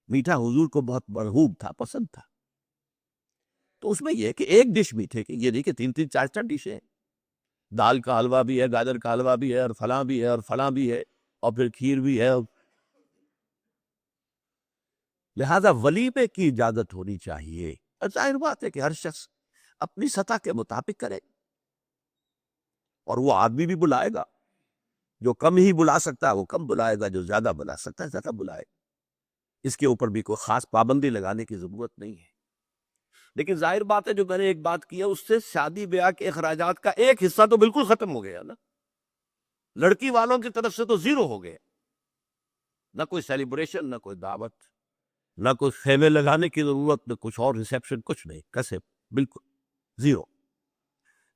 میٹھا حضور کو بہت مرغوب تھا، پسند تھا، تو اس میں یہ ہے کہ ایک ڈش میٹھے کی، یہ نہیں کہ 3 3 4 4 ڈشیں، دال کا حلوہ بھی ہے، گاجر کا حلوہ بھی ہے، اور فلاں بھی ہے، اور فلاں بھی ہے، اور پھر کھیر بھی ہے۔ لہذا ولیمے کی اجازت ہونی چاہیے، اور ظاہر بات ہے کہ ہر شخص اپنی سطح کے مطابق کرے، اور وہ آدمی بھی بلائے گا، جو کم ہی بلا سکتا ہے وہ کم بلائے گا، جو زیادہ بلا سکتا ہے زیادہ بلائے گا۔ اس کے اوپر بھی کوئی خاص پابندی لگانے کی ضرورت نہیں ہے، لیکن ظاہر بات ہے جو میں نے ایک بات کی ہے، اس سے شادی بیاہ کے اخراجات کا ایک حصہ تو بالکل ختم ہو گیا نا، لڑکی والوں کی طرف سے تو زیرو ہو گیا، نہ کوئی سیلیبریشن، نہ کوئی دعوت، نہ کوئی خیمے لگانے کی ضرورت، نہ کچھ اور ریسیپشن، کچھ نہیں، کیسے بالکل زیرو۔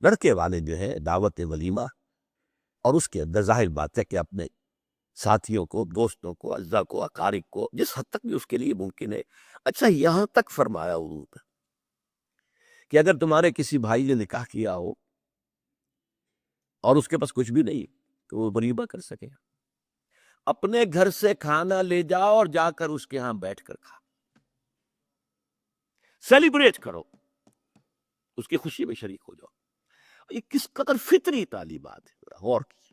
لڑکے والے جو ہے دعوت ولیمہ، اور اس کے اندر ظاہر بات ہے کہ اپنے ساتھیوں کو، دوستوں کو، اعزاء کو، اقارب کو، جس حد تک بھی اس کے لیے ممکن ہے۔ اچھا، یہاں تک فرمایا حضور نے کہ اگر تمہارے کسی بھائی نے نکاح کیا ہو اور اس کے پاس کچھ بھی نہیں تو وہ ولیمہ کر سکے، اپنے گھر سے کھانا لے جاؤ اور جا کر اس کے ہاں بیٹھ کر کھا، سیلیبریٹ کرو، اس کی خوشی میں شریک ہو جاؤ۔ یہ کس قدر فطری تعلیمات ہے، غور کی۔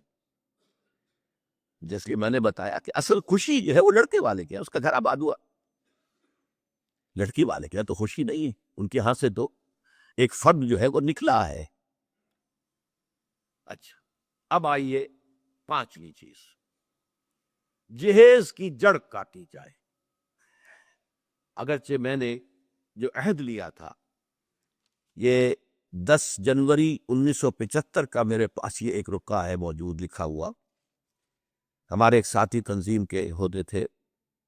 جیسے کہ میں نے بتایا کہ اصل خوشی جو ہے وہ لڑکے والے کے ہے، اس کا گھر آباد ہوا، لڑکی والے کے تو خوشی نہیں ہے، ان کے ہاں سے تو ایک فرد جو ہے وہ نکلا ہے۔ اچھا، اب آئیے 5ویں چیز، جہیز کی جڑ کاٹی جائے۔ اگرچہ میں نے جو عہد لیا تھا یہ 10 جنوری 1975 کا، میرے پاس یہ ایک رکا ہے موجود لکھا ہوا، ہمارے ایک ساتھی تنظیم کے ہوتے تھے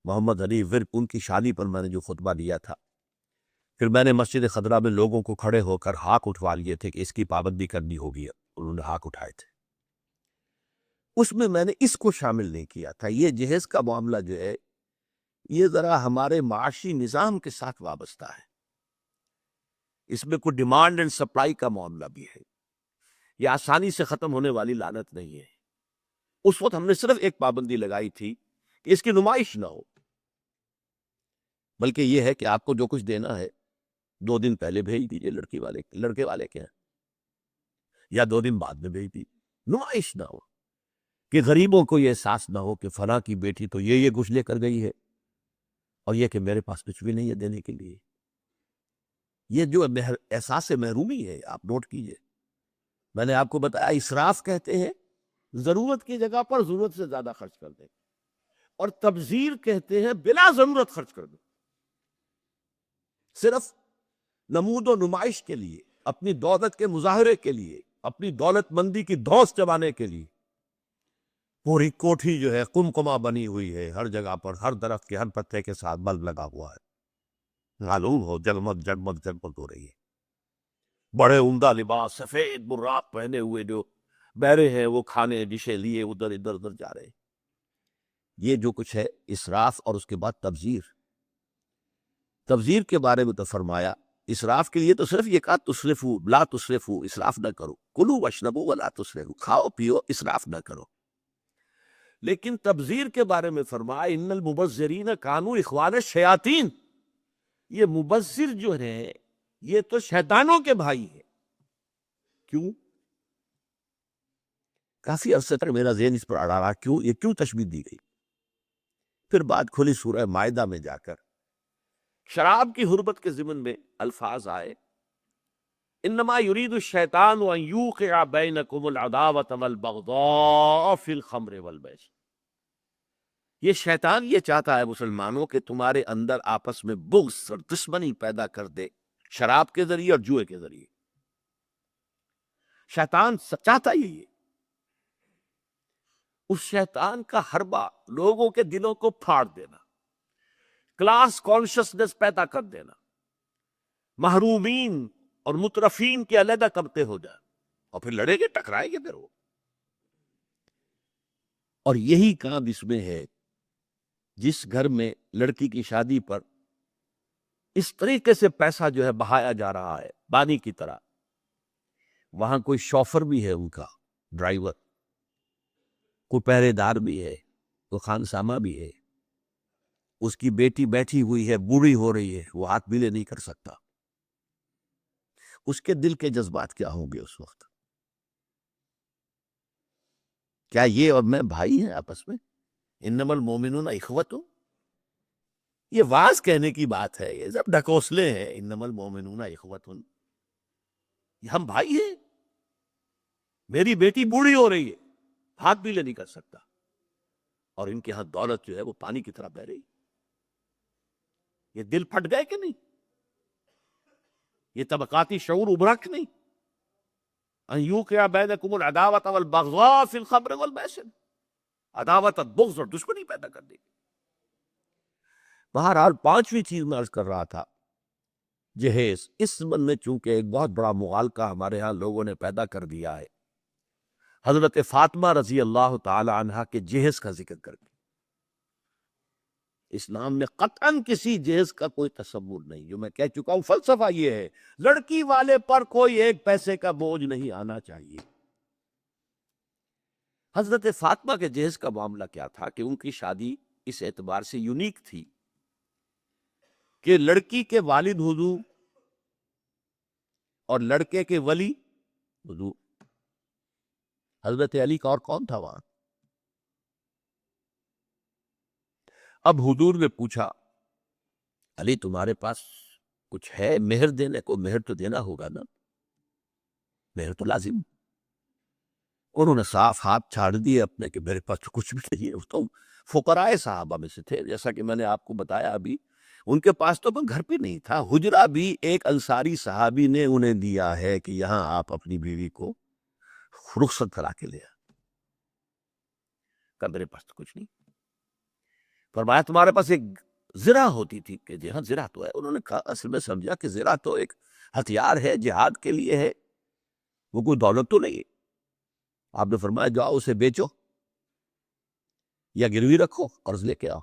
محمد علی ورک، ان کی شادی پر میں نے جو خطبہ دیا تھا، پھر میں نے مسجد خضرہ میں لوگوں کو کھڑے ہو کر ہاک اٹھوا لیے تھے کہ اس کی پابندی کرنی ہوگی، انہوں نے ہاک اٹھائے تھے، اس میں نے اس کو شامل نہیں کیا تھا۔ یہ جہیز کا معاملہ جو ہے یہ ذرا ہمارے معاشی نظام کے ساتھ وابستہ ہے، اس میں کوئی ڈیمانڈ اینڈ سپلائی کا معاملہ بھی ہے، یہ آسانی سے ختم ہونے والی لعنت نہیں ہے۔ اس وقت ہم نے صرف ایک پابندی لگائی تھی کہ اس کی نمائش نہ ہو، بلکہ یہ ہے کہ آپ کو جو کچھ دینا ہے 2 دن پہلے بھیج دیجئے لڑکے والے کے ہیں، یا 2 دن بعد میں بھیج دیجئے، نمائش نہ ہو، کہ غریبوں کو یہ احساس نہ ہو کہ فلاں کی بیٹی تو یہ کچھ لے کر گئی ہے، اور یہ کہ میرے پاس کچھ بھی نہیں ہے دینے کے لیے۔ یہ جو احساس محرومی ہے آپ نوٹ کیجئے، میں نے آپ کو بتایا اسراف کہتے ہیں ضرورت کی جگہ پر ضرورت سے زیادہ خرچ کر دیں، اور تبذیر کہتے ہیں بلا ضرورت خرچ کر دیں، صرف نمود و نمائش کے لیے، اپنی دولت کے مظاہرے کے لیے، اپنی دولت مندی کی دھوس چبانے کے لیے۔ پوری کوٹھی جو ہے کمکما بنی ہوئی ہے، ہر جگہ پر، ہر درخت کے ہر پتے کے ساتھ بلب لگا ہوا ہے، معلوم ہو جگمگ جگمگ جگمگ ہو رہی ہے، بڑے عمدہ لباس، سفید براق پہنے ہوئے جو بہرے ہیں وہ کھانے ڈشیں لیے ادھر ادھر ادھر جا رہے ہیں۔ یہ جو کچھ ہے اسراف، اور اس کے بعد تبذیر کے بارے میں تو فرمایا، اسراف کے لیے تو صرف یہ کہا تسرفو لا تسرفو، اسراف نہ کرو، کلو واشربو ولا تسرفو، کھاؤ پیو اسراف نہ کرو۔ لیکن تبذیر کے بارے میں فرمایا ان المبذرین کانوا اخوان الشیاطین، یہ مبذر جو ہے یہ تو شیطانوں کے بھائی ہیں۔ کیوں؟ کافی عرصے تک میرا ذہن اس پر اڑا رہا، کیوں یہ کیوں تشبیہ دی گئی؟ پھر بات کھلی سورہ مائدہ میں جا کر، شراب کی حرمت کے ضمن میں الفاظ آئے، انما یرید الشیطان ان یوقع بینکم العداوۃ والبغضاء فی الخمر والمیسر، یہ شیطان یہ چاہتا ہے مسلمانوں کہ تمہارے اندر آپس میں بغض اور دشمنی پیدا کر دے، شراب کے ذریعے اور جوئے کے ذریعے۔ شیطان چاہتا یہی ہے۔ اس شیطان کا حربہ لوگوں کے دلوں کو پھاڑ دینا، کلاس کانشسنس پیدا کر دینا، محرومین اور مترفین کے علیحدہ کرتے ہو جائے، اور پھر لڑیں گے، ٹکرائیں گے پھر وہ۔ اور یہی کام اس میں ہے، جس گھر میں لڑکی کی شادی پر اس طریقے سے پیسہ جو ہے بہایا جا رہا ہے بانی کی طرح، وہاں کوئی شوفر بھی ہے، ان کا ڈرائیور، کوئی پہرے دار بھی ہے، کوئی خانسامہ بھی ہے، اس کی بیٹی بیٹھی ہوئی ہے، بوڑھی ہو رہی ہے، وہ ہاتھ بھی لے نہیں کر سکتا۔ اس کے دل کے جذبات کیا ہوں گے اس وقت؟ کیا یہ اور میں بھائی ہیں آپس میں؟ انما المومنون اخوۃ، یہ واز کہنے کی بات ہے، یہ سب ڈھکوسلے ہیں۔ انما المومنون اخوۃ، ہم بھائی ہیں۔ میری بیٹی بوڑھی ہو رہی ہے، ہاتھ بھی لے نہیں کر سکتا، اور ان کے ہاں دولت جو ہے وہ پانی کی طرح بہ رہی۔ یہ دل پھٹ گئے کہ نہیں؟ یہ طبقاتی شعور ابھرا کہ نہیں؟ ان یوقع بینکم العداوۃ والبغضاء فی الخمر والمیسر، عداوت اور بغض اور دشمنی پیدا کر دی۔ بہرحال پانچویں چیز میں عرض کر رہا تھا، جہیز۔ اس من میں چونکہ ایک بہت بڑا مغالطہ ہمارے ہاں لوگوں نے پیدا کر دیا ہے، حضرت فاطمہ رضی اللہ تعالی عنہا کے جہیز کا ذکر کر کے۔ اسلام میں قطعاً کسی جہیز کا کوئی تصور نہیں، جو میں کہہ چکا ہوں، فلسفہ یہ ہے، لڑکی والے پر کوئی ایک پیسے کا بوجھ نہیں آنا چاہیے۔ حضرت فاطمہ کے جہیز کا معاملہ کیا تھا کہ ان کی شادی اس اعتبار سے یونیک تھی کہ لڑکی کے والد حضور اور لڑکے کے ولی حضور، حضرت علی کا اور کون تھا وہاں؟ اب حضور نے پوچھا، علی تمہارے پاس کچھ ہے مہر دینے کو؟ مہر تو دینا ہوگا نا، مہر تو لازم۔ انہوں نے صاف ہاتھ چھاڑ دیے اپنے کہ میرے پاس تو کچھ بھی نہیں ہے۔ تو فقراء صحابہ میں سے تھے، جیسا کہ میں نے آپ کو بتایا ابھی، ان کے پاس تو گھر پہ نہیں تھا، حجرہ بھی ایک انصاری صحابی نے انہیں دیا ہے کہ یہاں آپ اپنی بیوی کو رخصت کرا کے لے آئے۔ کہ میرے پاس تو کچھ نہیں۔ فرمایا تمہارے پاس ایک زرہ ہوتی تھی؟ کہ جی ہاں زرہ تو ہے۔ انہوں نے کہا، اصل میں سمجھا کہ زرہ تو ایک ہتھیار ہے، جہاد کے لیے ہے، وہ کوئی دولت تو نہیں ہے۔ آپ نے فرمایا جاؤ اسے بیچو یا گروی رکھو، قرض لے کے آؤ،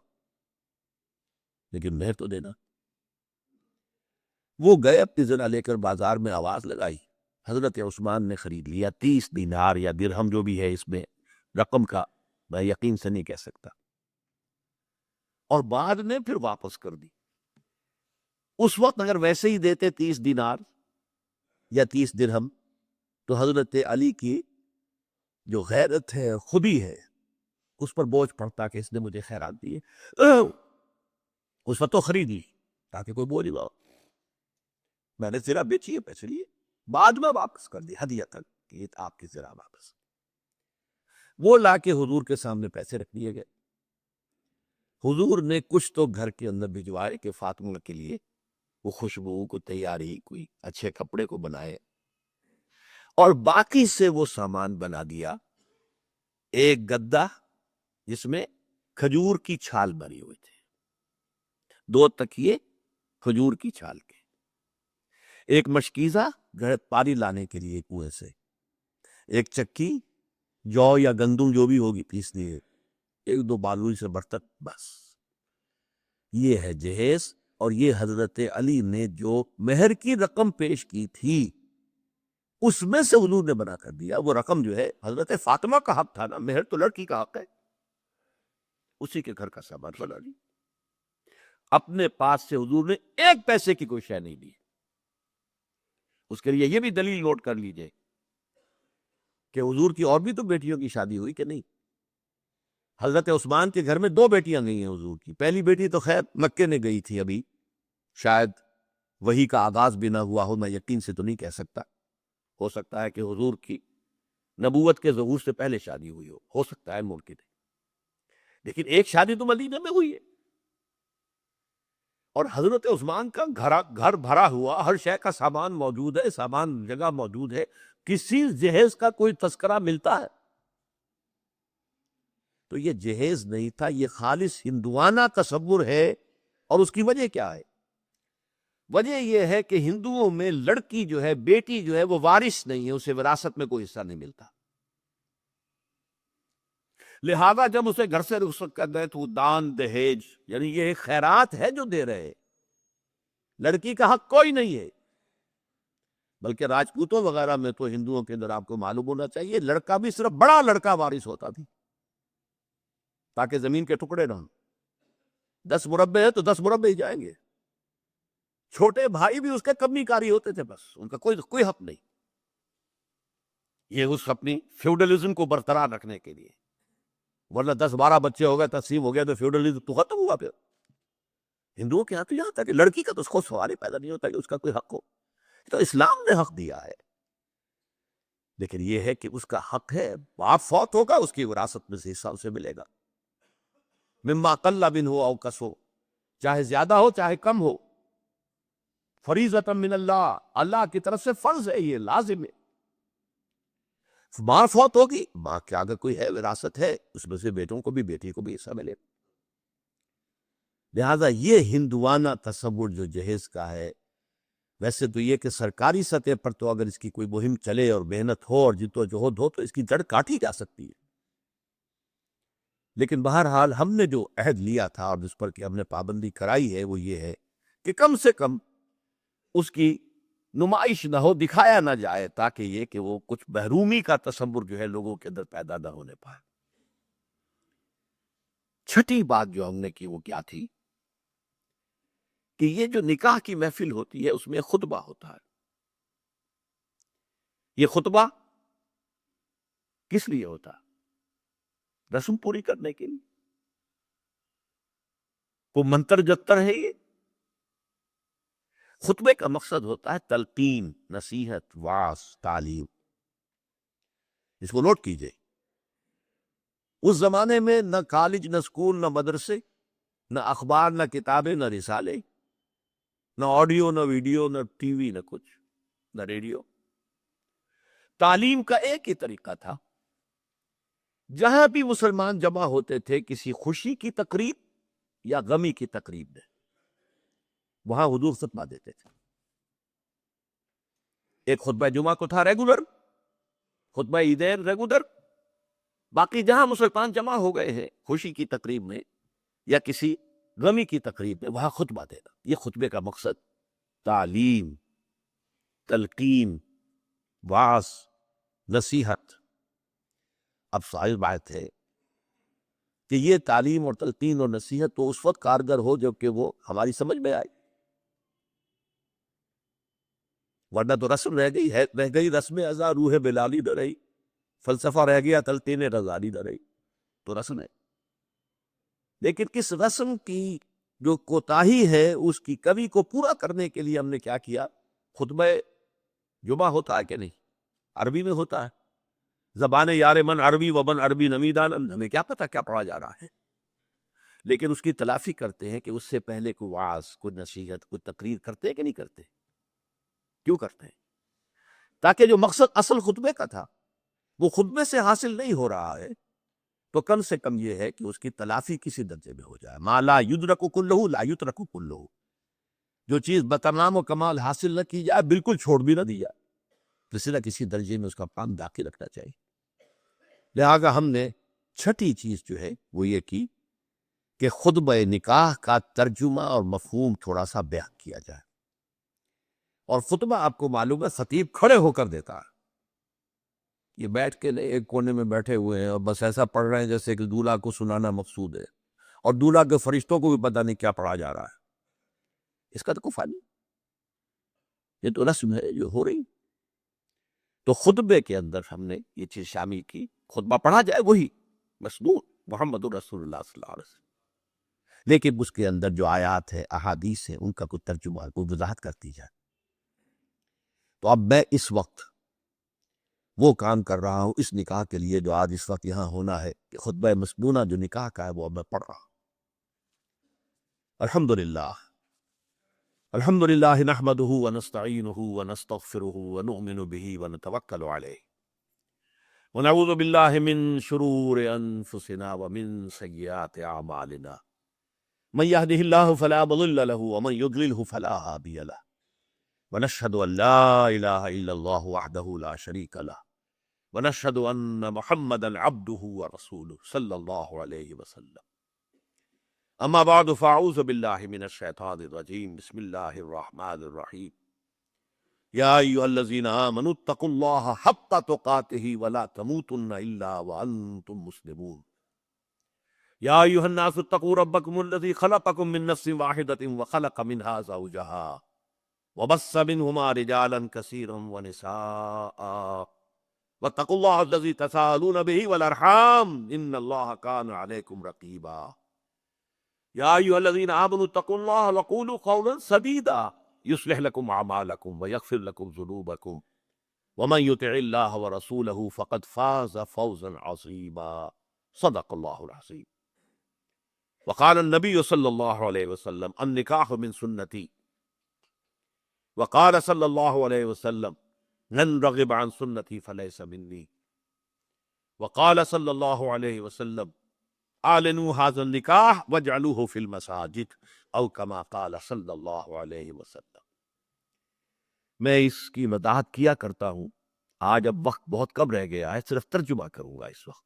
لیکن مہر تو دینا۔ وہ گئے اپنی زرہ لے کر بازار میں، آواز لگائی، حضرت عثمان نے خرید لیا، 30 دینار یا درہم جو بھی ہے، اس میں رقم کا میں یقین سے نہیں کہہ سکتا، اور بعد نے پھر واپس کر دی۔ اس وقت اگر ویسے ہی دیتے 30 دینار یا 30 درہم، تو حضرت علی کی جو غیرت ہے، خودی ہے، اس پر بوجھ پڑتا کہ اس نے مجھے خیرات دی ہے۔ اس وقت تو خرید لی تاکہ کوئی بوجھ نہ ہو۔ میں نے زرہ بیچی ہے، پیسے لیے، بعد میں واپس کر دی ہدیہ تک کہ یہ آپ کی زرہ واپس۔ وہ لا کے حضور کے سامنے پیسے رکھ دیے گئے۔ حضور نے کچھ تو گھر کے اندر بھجوائے کہ فاطمہ کے لیے وہ خوشبو کو تیاری، کوئی اچھے کپڑے کو بنائے، اور باقی سے وہ سامان بنا دیا۔ ایک گدا جس میں کھجور کی چھال بنی ہوئی تھی، 2 تکیے کھجور کی چھال کے، ایک مشکیزہ پانی لانے کے لیے کنویں سے، ایک چکی جو یا گندم جو بھی ہوگی پیس لیے، 1-2 بالوئی سے برتن، بس یہ ہے جہیز۔ اور یہ حضرت علی نے جو مہر کی رقم پیش کی تھی، اس میں سے حضور نے بنا کر دیا۔ وہ رقم جو ہے حضرت فاطمہ کا حق تھا نا، مہر تو لڑکی کا حق ہے، اسی کے گھر کا سامان بنا لی۔ اپنے پاس سے حضور نے 1 پیسے کی کوئی شے نہیں دی۔ اس کے لیے یہ بھی دلیل نوٹ کر لیجئے کہ حضور کی اور بھی تو بیٹیوں کی شادی ہوئی کہ نہیں۔ حضرت عثمان کے گھر میں 2 بیٹیاں گئی ہیں حضور کی۔ پہلی بیٹی تو خیر مکے نے گئی تھی، ابھی شاید وحی کا آغاز بھی نہ ہوا ہو، میں یقین سے تو نہیں کہہ سکتا، ہو سکتا ہے کہ حضور کی نبوت کے ظہور سے پہلے شادی ہوئی ہو سکتا ہے، ممکن ہے۔ لیکن ایک شادی تو مدینہ میں ہوئی ہے، اور حضرت عثمان کا گھر بھرا ہوا، ہر شے کا سامان موجود ہے، سامان جگہ موجود ہے، کسی جہیز کا کوئی تذکرہ ملتا ہے؟ تو یہ جہیز نہیں تھا، یہ خالص ہندوانہ تصور ہے۔ اور اس کی وجہ کیا ہے؟ وجہ یہ ہے کہ ہندوؤں میں لڑکی جو ہے، بیٹی جو ہے، وہ وارث نہیں ہے، اسے وراثت میں کوئی حصہ نہیں ملتا، لہذا جب اسے گھر سے رخصت کر گئے تو وہ دان دہیج، یعنی یہ ایک خیرات ہے جو دے رہے ہیں، لڑکی کا حق کوئی نہیں ہے۔ بلکہ راجپوتوں وغیرہ میں تو ہندوؤں کے اندر آپ کو معلوم ہونا چاہیے، لڑکا بھی صرف بڑا لڑکا وارث ہوتا تھا، تاکہ زمین کے ٹکڑے نہ ہوں۔ 10 مربع ہے تو 10 مربع ہی جائیں گے، چھوٹے بھائی بھی اس کے کمی کاری ہوتے تھے، بس ان کا کوئی حق نہیں۔ یہ اس اپنی فیوڈلزم کو برقرار رکھنے کے لیے، ورنہ 10-12 بچے ہو گئے، تقسیم ہو گیا تو فیوڈلزم تو ختم ہوا۔ پھر ہندوؤں کے یہاں تو یہاں تک کہ لڑکی کا تو اس کو سوال ہی پیدا نہیں ہوتا کہ اس کا کوئی حق ہو، تو اسلام نے حق دیا ہے، لیکن یہ ہے کہ اس کا حق ہے، باپ فوت ہوگا اس کی وراثت میں سے حصہ اسے ملے گا، مما قل منہ او کثر، چاہے زیادہ ہو چاہے کم ہو، فریضۃ من اللہ، اللہ کی طرف سے فرض ہے، یہ لازم ہے۔ ماں فوت ہوگی، ماں کے اگر کوئی ہے وراثت ہے، اس میں سے بیٹوں کو بھی بیٹی کو بھی حصہ ملے۔ لہذا یہ ہندوانہ تصور جو جہیز کا ہے، ویسے تو یہ کہ سرکاری سطح پر تو اگر اس کی کوئی مہم چلے اور محنت ہو اور جد و جہد ہو تو اس کی جڑ کاٹی جا سکتی ہے، لیکن بہرحال ہم نے جو عہد لیا تھا اور جس پر کہ ہم نے پابندی کرائی ہے وہ یہ ہے کہ کم سے کم اس کی نمائش نہ ہو، دکھایا نہ جائے، تاکہ یہ کہ وہ کچھ محرومی کا تصور جو ہے لوگوں کے اندر پیدا نہ ہونے پائے۔ چھٹی بات جو ہم نے کی وہ کیا تھی کہ یہ جو نکاح کی محفل ہوتی ہے اس میں خطبہ ہوتا ہے۔ یہ خطبہ کس لیے ہوتا ہے؟ رسم پوری کرنے کے لیے، وہ منتر جتر ہے۔ یہ خطبے کا مقصد ہوتا ہے تلقین، نصیحت، وعظ، تعلیم۔ اس کو نوٹ کیجئے، اس زمانے میں نہ کالج، نہ اسکول، نہ مدرسے، نہ اخبار، نہ کتابیں، نہ رسالے، نہ آڈیو، نہ ویڈیو، نہ ٹی وی، نہ کچھ، نہ ریڈیو۔ تعلیم کا ایک ہی طریقہ تھا، جہاں بھی مسلمان جمع ہوتے تھے کسی خوشی کی تقریب یا غمی کی تقریب میں، وہاں حضور خطبہ دیتے تھے۔ ایک خطبہ جمعہ کو تھا ریگولر، خطبہ عیدین ریگولر، باقی جہاں مسلمان جمع ہو گئے ہیں خوشی کی تقریب میں یا کسی غمی کی تقریب میں، وہاں خطبہ دینا۔ یہ خطبے کا مقصد تعلیم، تلقین، وعظ، نصیحت۔ اب ظاہر بات ہے کہ یہ تعلیم اور تلقین اور نصیحت تو اس وقت کارگر ہو جب کہ وہ ہماری سمجھ میں آئے، ورنہ تو رسم رہ گئی رسم ازاں روح بلالی نہ رہی، فلسفہ رہ گیا تلقین رضالی نہ رہی، تو رسم ہے۔ لیکن کس رسم کی جو کوتاہی ہے، اس کی کمی کو پورا کرنے کے لیے ہم نے کیا کیا؟ خطبہ جمعہ ہوتا ہے کہ نہیں؟ عربی میں ہوتا ہے، زبان یار من عربی ومن عربی نمیدان، ہمیں کیا پتا کیا پڑھا جا رہا ہے، لیکن اس کی تلافی کرتے ہیں کہ اس سے پہلے کوئی وعظ، کوئی نصیحت، کوئی تقریر کرتے ہیں کہ نہیں کرتے؟ کیوں کرتے ہیں؟ تاکہ جو مقصد اصل خطبے کا تھا وہ خطبے سے حاصل نہیں ہو رہا ہے، تو کم سے کم یہ ہے کہ اس کی تلافی کسی درجے میں ہو جائے۔ ما لا یدرک کلہ لا یترک کلہ، جو چیز بتمام و کمال حاصل نہ کی جائے بالکل چھوڑ بھی نہ دی جائے، کسی نہ کسی درجے میں اس کا کام باقی رکھنا چاہیے۔ لہذا ہم نے چھٹی چیز جو ہے وہ یہ کی کہ خطبہ نکاح کا ترجمہ اور مفہوم تھوڑا سا بیان کیا جائے۔ اور خطبہ آپ کو معلوم ہے خطیب کھڑے ہو کر دیتا ہے، یہ بیٹھ کے ایک کونے میں بیٹھے ہوئے ہیں اور بس ایسا پڑھ رہے ہیں جیسے کہ دولہا کو سنانا مقصود ہے، اور دولہا کے فرشتوں کو بھی پتہ نہیں کیا پڑھا جا رہا ہے، اس کا تو کوئی فائدہ نہیں، یہ تو رسم ہے جو ہو رہی۔ تو خطبے کے اندر ہم نے یہ چیز شامل کی، خطبہ پڑھا جائے وہی مسنون محمد رسول اللہ صلی اللہ علیہ وسلم، لیکن اس کے اندر جو آیات ہے، احادیث ہیں، ان کا کوئی ترجمہ، کوئی وضاحت کرتی جائے۔ تو اب میں اس وقت وہ کام کر رہا ہوں اس نکاح کے لیے جو آج اس وقت یہاں ہونا ہے کہ خطبہ مسنونہ جو نکاح کا ہے وہ اب میں پڑھ رہا ہوں۔ الحمدللہ الحمدللہ نحمده ونستعینه ونستغفره ونؤمن به ونتوکل علیہ ونعوذ باللہ من شرور انفسنا ومن سیئات اعمالنا من يهده الله فلا مضل له ومن يضلله فلا هادي له ونشهد ان لا اله الا الله وحده لا شريك له ونشهد ان محمدا عبده ورسوله صلی اللہ علیہ وسلم اما بعد فاعوذ باللہ من الشیطان الرجیم بسم اللہ الرحمن الرحیم یا ایھا الذین آمنوا اتقوا اللہ حق تقاتہ ولا تموتن الا وانتم مسلمون یا ایھا الناس اتقوا ربکم الذی خلقکم من نفس واحدۃ وخلق منها زوجها وبث منهما رجالا كثيرا ونساء واتقوا الله الذي تساءلون به والارحام ان الله كان عليكم رقيبا يا أيها الذين آمنوا اتقوا الله وقولوا قولا سديدا يصلح لكم أعمالكم ويغفر لكم ذنوبكم ومن يطع الله ورسوله فقد فاز فوزا عظيما صدق الله العظيم وقال النبي صلى الله عليه وسلم النكاح من سنتي وقال صلى الله عليه وسلم من رغب عن سنتي فليس مني وقال صلى الله عليه وسلم اعلنوا هذا النکاح واجعلوه في المساجد او كما قال صلی اللہ علیہ وسلم۔ میں اس کی مداحت کیا کرتا ہوں، آج اب وقت بہت کم رہ گیا ہے، صرف ترجمہ کروں گا اس وقت۔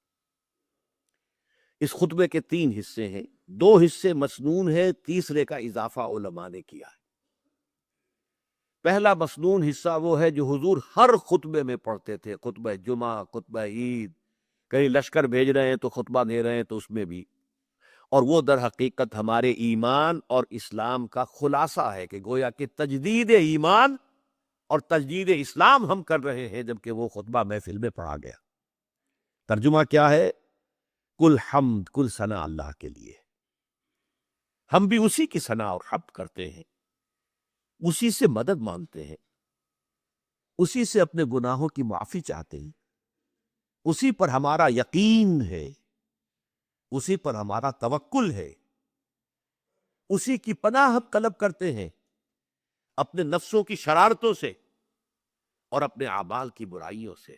اس خطبے کے 3 حصے ہیں، 2 حصے مسنون ہیں، تیسرے کا اضافہ علماء نے کیا ہے۔ پہلا مسنون حصہ وہ ہے جو حضور ہر خطبے میں پڑھتے تھے، خطبہ جمعہ، خطبہ عید، کہیں لشکر بھیج رہے ہیں تو خطبہ دے رہے ہیں تو اس میں بھی، اور وہ در حقیقت ہمارے ایمان اور اسلام کا خلاصہ ہے کہ گویا کہ تجدید ایمان اور تجدید اسلام ہم کر رہے ہیں، جبکہ وہ خطبہ محفل میں پڑھا گیا۔ ترجمہ کیا ہے؟ کل حمد، کل ثنا اللہ کے لیے، ہم بھی اسی کی ثنا اور حمد کرتے ہیں، اسی سے مدد مانگتے ہیں، اسی سے اپنے گناہوں کی معافی چاہتے ہیں، اسی پر ہمارا یقین ہے، اسی پر ہمارا توکل ہے، اسی کی پناہ ہم طلب کرتے ہیں اپنے نفسوں کی شرارتوں سے اور اپنے اعمال کی برائیوں سے۔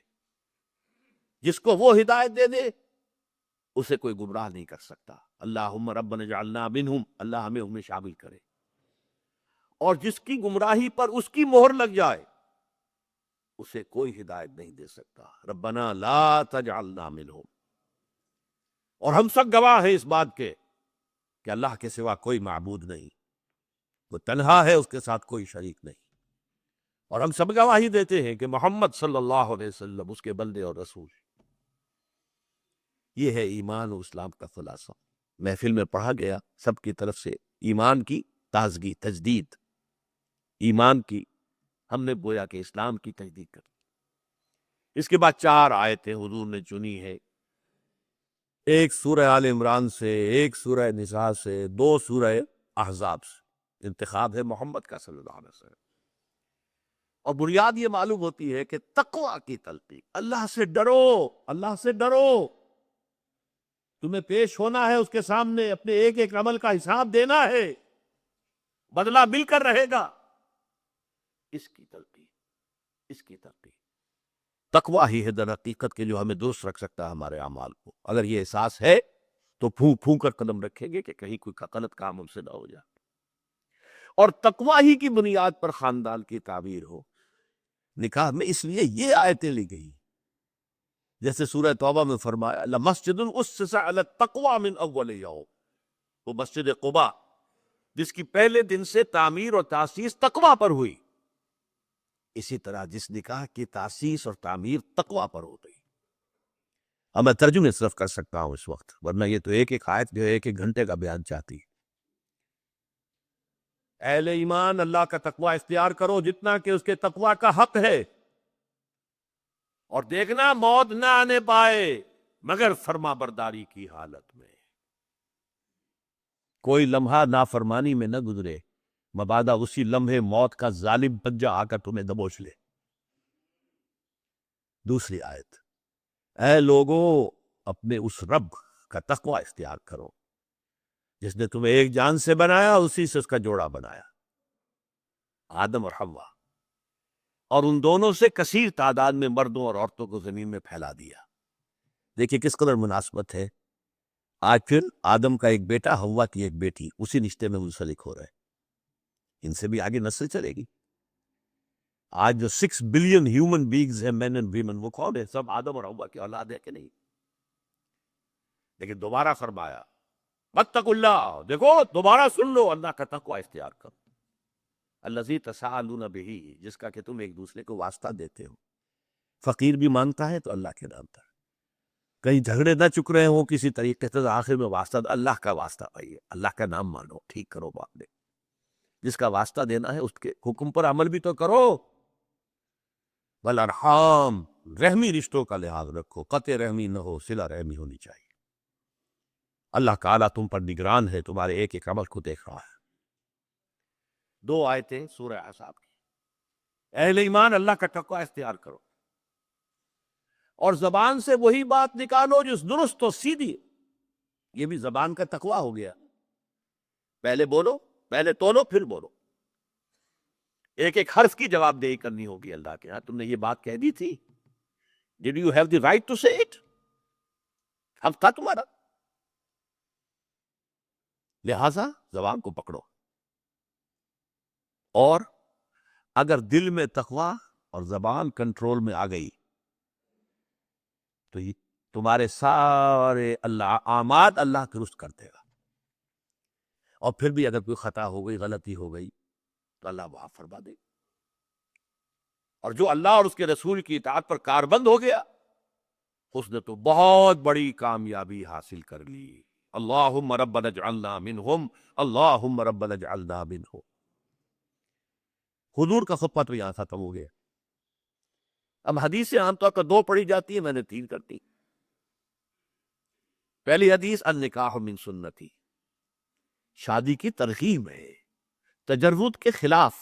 جس کو وہ ہدایت دے دے اسے کوئی گمراہ نہیں کر سکتا۔ اللہم ربنا اجعلنا منہم، اللہ ہمیں ان میں شامل کرے۔ اور جس کی گمراہی پر اس کی مہر لگ جائے اسے کوئی ہدایت نہیں دے سکتا۔ ربنا لا تجعلنا منہم۔ اور ہم سب گواہ ہیں اس بات کے کہ اللہ کے سوا کوئی معبود نہیں، وہ تنہا ہے، اس کے ساتھ کوئی شریک نہیں، اور ہم سب گواہی دیتے ہیں کہ محمد صلی اللہ علیہ وسلم اس کے بندے اور رسول۔ یہ ہے ایمان و اسلام کا خلاصہ، محفل میں پڑھا گیا سب کی طرف سے۔ ایمان کی تازگی، تجدید، ایمان کی ہم نے گویا کہ اسلام کی تجدید کر۔ اس کے بعد 4 آیتیں حضور نے چنی ہے، ایک سورہ آل عمران سے، ایک سورہ نساء سے، 2 سورہ احزاب سے۔ انتخاب ہے محمد کا صلی اللہ علیہ وسلم، اور بنیاد یہ معلوم ہوتی ہے کہ تقویٰ کی تلقین، اللہ سے ڈرو، اللہ سے ڈرو، تمہیں پیش ہونا ہے اس کے سامنے، اپنے ایک ایک عمل کا حساب دینا ہے، بدلہ مل کر رہے گا۔ اس کی تلقین، اس کی تلقین، تقویٰ ہی ہے در حقیقت کے جو ہمیں درست رکھ سکتا ہے ہمارے اعمال کو۔ اگر یہ احساس ہے تو پھونک پھونک کر قدم رکھیں گے کہ کہیں کوئی غلط کام ہم سے نہ ہو جائے، اور تقویٰ ہی کی بنیاد پر خاندان کی تعبیر ہو۔ نکاح میں اس لیے یہ آیتیں لی گئی، جیسے سورہ توبہ میں فرمایا لَمَسْجِدٌ أُسِّسَ عَلَى التَّقْوَى مِنْ أَوَّلِ يَوْمٍ، وہ مسجد قباء جس کی پہلے دن سے تعمیر اور تاسیس تقویٰ پر ہوئی، اسی طرح جس نکاح کی تاسیس اور تعمیر تقویٰ پر ہو گئی۔ اب میں ترجمے صرف کر سکتا ہوں اس وقت، ورنہ یہ تو ایک ایک آیت جو ہے 1 گھنٹے کا بیان چاہتی ہے۔ اہل ایمان اللہ کا تقویٰ اختیار کرو جتنا کہ اس کے تقویٰ کا حق ہے، اور دیکھنا موت نہ آنے پائے مگر فرما برداری کی حالت میں، کوئی لمحہ نافرمانی میں نہ گزرے مبادا اسی لمحے موت کا ظالم پنجہ آ کر تمہیں دبوچ لے۔ دوسری آیت، اے لوگو اپنے اس رب کا تقوی اختیار کرو جس نے تمہیں ایک جان سے بنایا، اسی سے اس کا جوڑا بنایا، آدم اور حوا، اور ان دونوں سے کثیر تعداد میں مردوں اور عورتوں کو زمین میں پھیلا دیا۔ دیکھیے کس قدر مناسبت ہے، آج پھر آدم کا ایک بیٹا، حوا کی ایک بیٹی، اسی رشتے میں منسلک ہو رہے، ان سے بھی آگے نسل چلے گی۔ آج جو 6 بلین ہیومن بینگز ہیں، مین اینڈ ویمن، وہ کون ہے؟ سب آدم اور حوا کی اولاد ہے کہ نہیں؟ لیکن دوبارہ فرمایا واتقوا اللہ، دیکھو دوبارہ سن لو، اللہ کا تقوی اختیار کرو، الذی تساءلون بہ، جس کا کہ تم ایک دوسرے کو واسطہ دیتے ہو۔ فقیر بھی مانگتا ہے تو اللہ کے نام پر، کہیں جھگڑے نہ چک رہے ہوں کسی طریقے سے، آخر میں واسطہ اللہ کا واسطہ پائیے، اللہ کا نام مانو، ٹھیک کرو بات دے، جس کا واسطہ دینا ہے اس کے حکم پر عمل بھی تو کرو۔ والارحام، رحمی رشتوں کا لحاظ رکھو، قطع رحمی نہ ہو، صلہ رحمی ہونی چاہیے۔ اللہ تعالیٰ تم پر نگران ہے، تمہارے ایک ایک عمل کو دیکھ رہا ہے۔ 2 آیتیں سورہ احزاب کی۔ اہل ایمان اللہ کا تقوی اختیار کرو، اور زبان سے وہی بات نکالو جو درست و سیدھی، یہ بھی زبان کا تقوی ہو گیا، پہلے بولو، پہلے تولو پھر بولو، ایک ایک حرف کی جواب دہی کرنی ہوگی اللہ کے ہاں۔ تم نے یہ بات کہہ دی تھی، Did you have the right to say it؟ حق تھا تمہارا، لہذا زبان کو پکڑو، اور اگر دل میں تقوی اور زبان کنٹرول میں آ گئی تو یہ تمہارے سارے اللہ اعمال اللہ درست کر دے گا، اور پھر بھی اگر کوئی خطا ہو گئی، غلطی ہو گئی تو اللہ معاف فرما دے گا، اور جو اللہ اور اس کے رسول کی اطاعت پر کاربند ہو گیا اس نے تو بہت بڑی کامیابی حاصل کر لی۔ اللہم ربنا اجعلنا منہم، اللہم ربنا اجعلنا منہم۔ حضور کا خطبہ تو یہاں ختم ہو گیا۔ اب حدیثیں عام طور پر 2 پڑھی جاتی ہیں، میں نے 3 کر دی۔ پہلی حدیث النکاح من سنتی، شادی کی ترغیب ہے، تجرد کے خلاف۔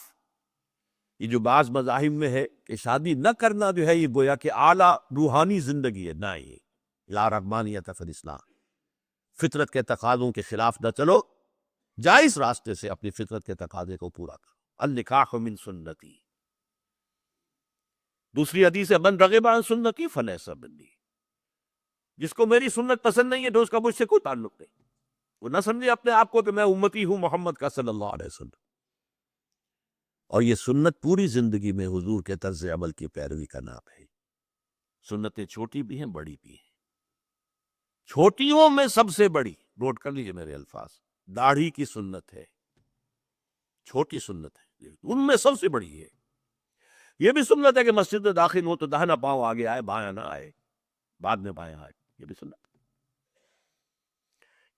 یہ جو بعض مذاہب میں ہے کہ شادی نہ کرنا جو ہے یہ گویا کہ اعلیٰ روحانی زندگی ہے، نہ، یہ لا رغبانیت فی الاسلام، فطرت کے تقاضوں کے خلاف نہ چلو، جائز راستے سے اپنی فطرت کے تقاضے کو پورا کرو۔ النکاح من سنتی۔ دوسری حدیث ہے من رغب عن سنتی فلیس منی، جس کو میری سنت پسند نہیں ہے تو اس کا مجھ سے کوئی تعلق نہیں، وہ نہ سمجھے اپنے آپ کو کہ میں امتی ہوں محمد کا صلی اللہ علیہ وسلم۔ اور یہ سنت پوری زندگی میں حضور کے طرز عمل کی پیروی کا نام ہے۔ سنتیں چھوٹی بھی ہیں، بڑی بھی ہیں۔ چھوٹیوں میں سب سے بڑی، نوٹ کر لیجیے میرے الفاظ، داڑھی کی سنت ہے، چھوٹی سنت ہے، ان میں سب سے بڑی ہے۔ یہ بھی سنت ہے کہ مسجد میں داخل ہو تو داہنا پاؤں آگے آئے، بایاں نہ آئے، بعد میں بایاں آئے، یہ بھی سنت۔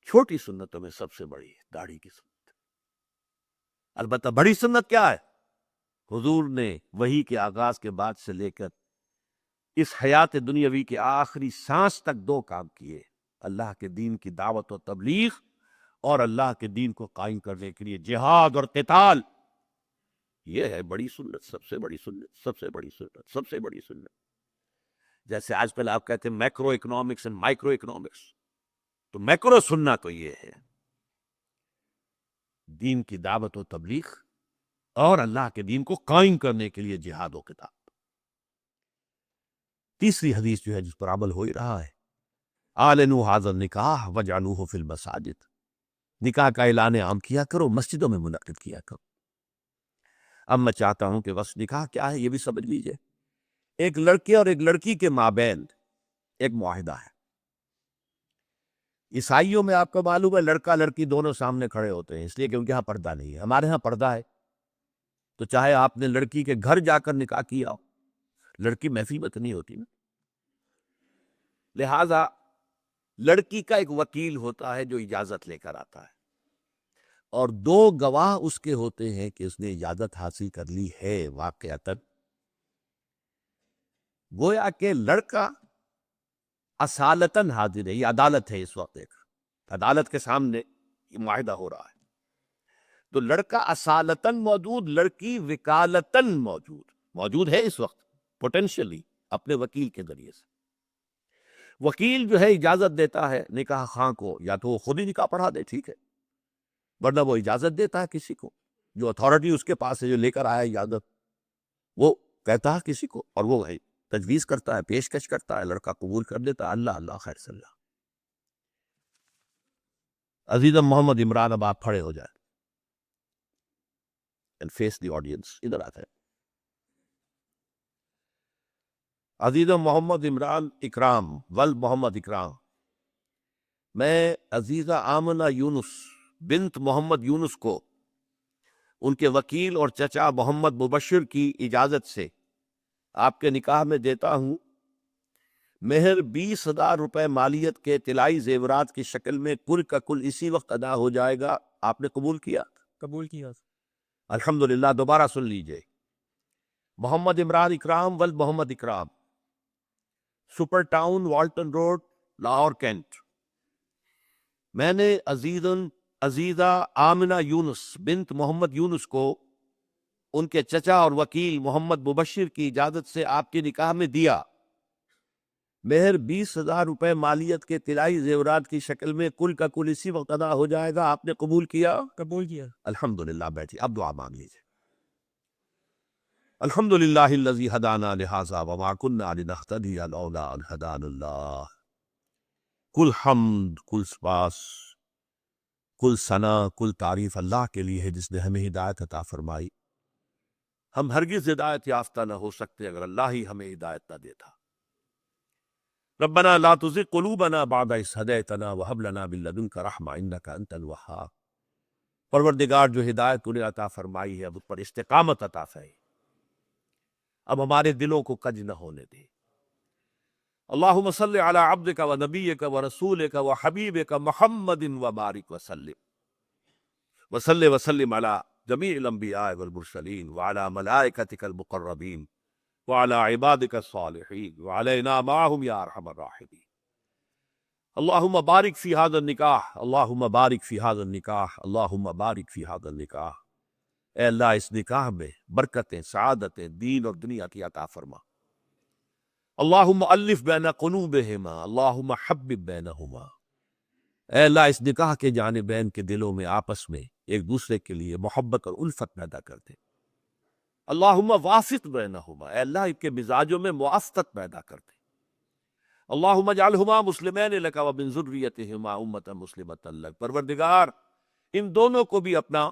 چھوٹی سنتوں میں سب سے بڑی ہے داڑھی کی سنت۔ البتہ بڑی سنت کیا ہے؟ حضور نے وحی کے آغاز کے بعد سے لے کر اس حیات دنیاوی کے آخری سانس تک 2 کام کیے، اللہ کے دین کی دعوت و تبلیغ، اور اللہ کے دین کو قائم کرنے کے لیے جہاد اور قتال۔ یہ ہے بڑی سنت، سب سے بڑی سنت، سب سے بڑی سنت، سب سے بڑی سنت۔ جیسے آج کل آپ کہتے ہیں macro economics and micro economics, تو میکرو سننا تو یہ ہے دین کی دعوت و تبلیغ اور اللہ کے دین کو قائم کرنے کے لیے جہاد و قتال۔ تیسری حدیث جو ہے جس پر عمل ہو ہی رہا ہے، اعلنوا ھذا النکاح واجعلوہ فی المساجد، نکاح کا اعلان عام کیا کرو، مسجدوں میں منعقد کیا کرو۔ اب میں چاہتا ہوں کہ بس نکاح کیا ہے یہ بھی سمجھ لیجئے۔ ایک لڑکے اور ایک لڑکی کے مابین ایک معاہدہ ہے۔ عیسائیوں میں آپ کو معلوم ہے لڑکا لڑکی دونوں سامنے کھڑے ہوتے ہیں، اس لیے کہ ان کے ہاں پردہ نہیں ہے۔ ہمارے ہاں پردہ ہے، تو چاہے آپ نے لڑکی کے گھر جا کر نکاح کیا ہو، لڑکی محفل میں تو نہیں ہوتی نا، لہذا لڑکی کا ایک وکیل ہوتا ہے جو اجازت لے کر آتا ہے، اور 2 گواہ اس کے ہوتے ہیں کہ اس نے اجازت حاصل کر لی ہے واقعتاً۔ گویا کہ لڑکا اصالتاً حاضر ہے، یہ عدالت ہے، اس وقت ایک عدالت کے سامنے یہ معاہدہ ہو رہا ہے، تو لڑکا اصالتاً موجود، لڑکی وکالتاً موجود ہے اس وقت پوٹینشلی، اپنے وکیل کے ذریعے سے۔ وکیل جو ہے اجازت دیتا ہے نکاح خواہ کو، یا تو وہ خود ہی نکاح پڑھا دے، ٹھیک ہے، ورنہ وہ اجازت دیتا ہے کسی کو، جو اتھارٹی اس کے پاس ہے، جو لے کر آیا اجازت، وہ کہتا ہے کسی کو، اور وہ ہے تجویز کرتا ہے، پیشکش کرتا ہے، لڑکا قبول کر لیتا ہے، اللہ اللہ خیر صلی اللہ۔ عزیزم محمد عمران، اب آپ کھڑے ہو جائیں and face the audience، ادھر آتے ہیں۔ عزیزم محمد عمران اکرام ول محمد اکرام، میں عزیزہ آمنہ یونس بنت محمد یونس کو ان کے وکیل اور چچا محمد مبشر کی اجازت سے آپ کے نکاح میں دیتا ہوں، مہر 20,000 روپے مالیت کے طلائی زیورات کی شکل میں کل کا کل اسی وقت ادا ہو جائے گا۔ آپ نے قبول کیا؟ قبول کیا۔ الحمدللہ۔ دوبارہ سن لیجئے، محمد عمران اکرام ول Muhammad Ikram, Super Town Walton road, Lahore cantt. میں نے عزیزہ آمنہ یونس بنت محمد یونس کو ان کے چچا اور وکیل محمد مبشر کی اجازت سے آپ کے نکاح میں دیا، مہر 20,000 روپے مالیت کے طلائی زیورات کی شکل میں کل کا کل اسی وقت ادا ہو جائے گا۔ آپ نے قبول کیا؟ قبول کیا۔ الحمدللہ۔ بیٹھیے، اب دعا مانگ لیجیے۔ الحمدللہ الذی ہدانا لہذا وما کنا لنہتدی لولا ان ہدانا اللہ۔ کل حمد، کل سپاس، کل ثنا، کل تعریف اللہ کے لیے ہے جس نے ہمیں ہدایت عطا فرمائی۔ ہم ہرگز ہدایت یافتہ نہ ہو سکتے اگر اللہ ہی ہمیں ہدایت نہ دیتا۔ ربنا لا تزغ قلوبنا بعد اذ ہدیتنا وہب لنا من لدنک رحمہ انک انت الوہاب۔ پروردگار، جو ہدایت انہیں عطا فرمائی ہے اب اس پر استقامت عطا فرمائی، اب ہمارے دلوں کو کج نہ ہونے دے۔ اللہم صلی علی عبدک و نبیک و رسولک و حبیبک محمد و بارک وسلم وصلی وسلم علی جمیع الانبیاء والمرسلین وعلی ملائکتک المقربین وعلی عبادک الصالحین وعلینا معہم یا ارحم الراحمین۔ اللہم بارک فی ھذا النکاح، اللہم بارک فی ھذا النکاح، اللہم بارک فی ھذا النکاح۔ اے اللہ، اس نکاح میں برکتیں، سعادتیں دین اور دنیا کی عطا فرما۔ اللہم الف بین قلوبہما، اللہم حبب بینہما۔ اے اللہ، اس نکاح کے جانبین کے دلوں میں آپس میں ایک دوسرے کے لیے محبت اور الفت پیدا کر دے۔ اللہم واسط بینہما، اے اللہ ان کے مزاجوں میں موافقت پیدا کر دے۔ اللہم اجعلہما مسلمین لک ومن ذریتہما امۃ مسلمۃ لک۔ پروردگار، ان دونوں کو بھی اپنا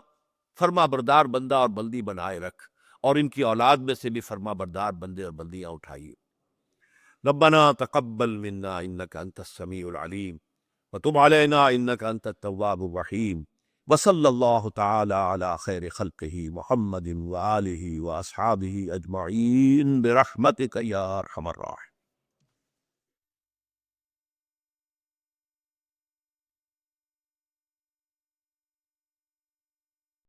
فرما بردار بندہ اور بندی بنائے رکھ، اور ان کی اولاد میں سے بھی فرما بردار بندے اور بندیاں اٹھائیے۔ ربنا تقبل منا انک انت السمیع العلیم وتب علینا انک انت التواب الرحیم، وصلی اللہ تعالی علی خیر خلقہ محمد وآلہ واصحابہ اجمعین برحمتک یا ارحم الراحمین۔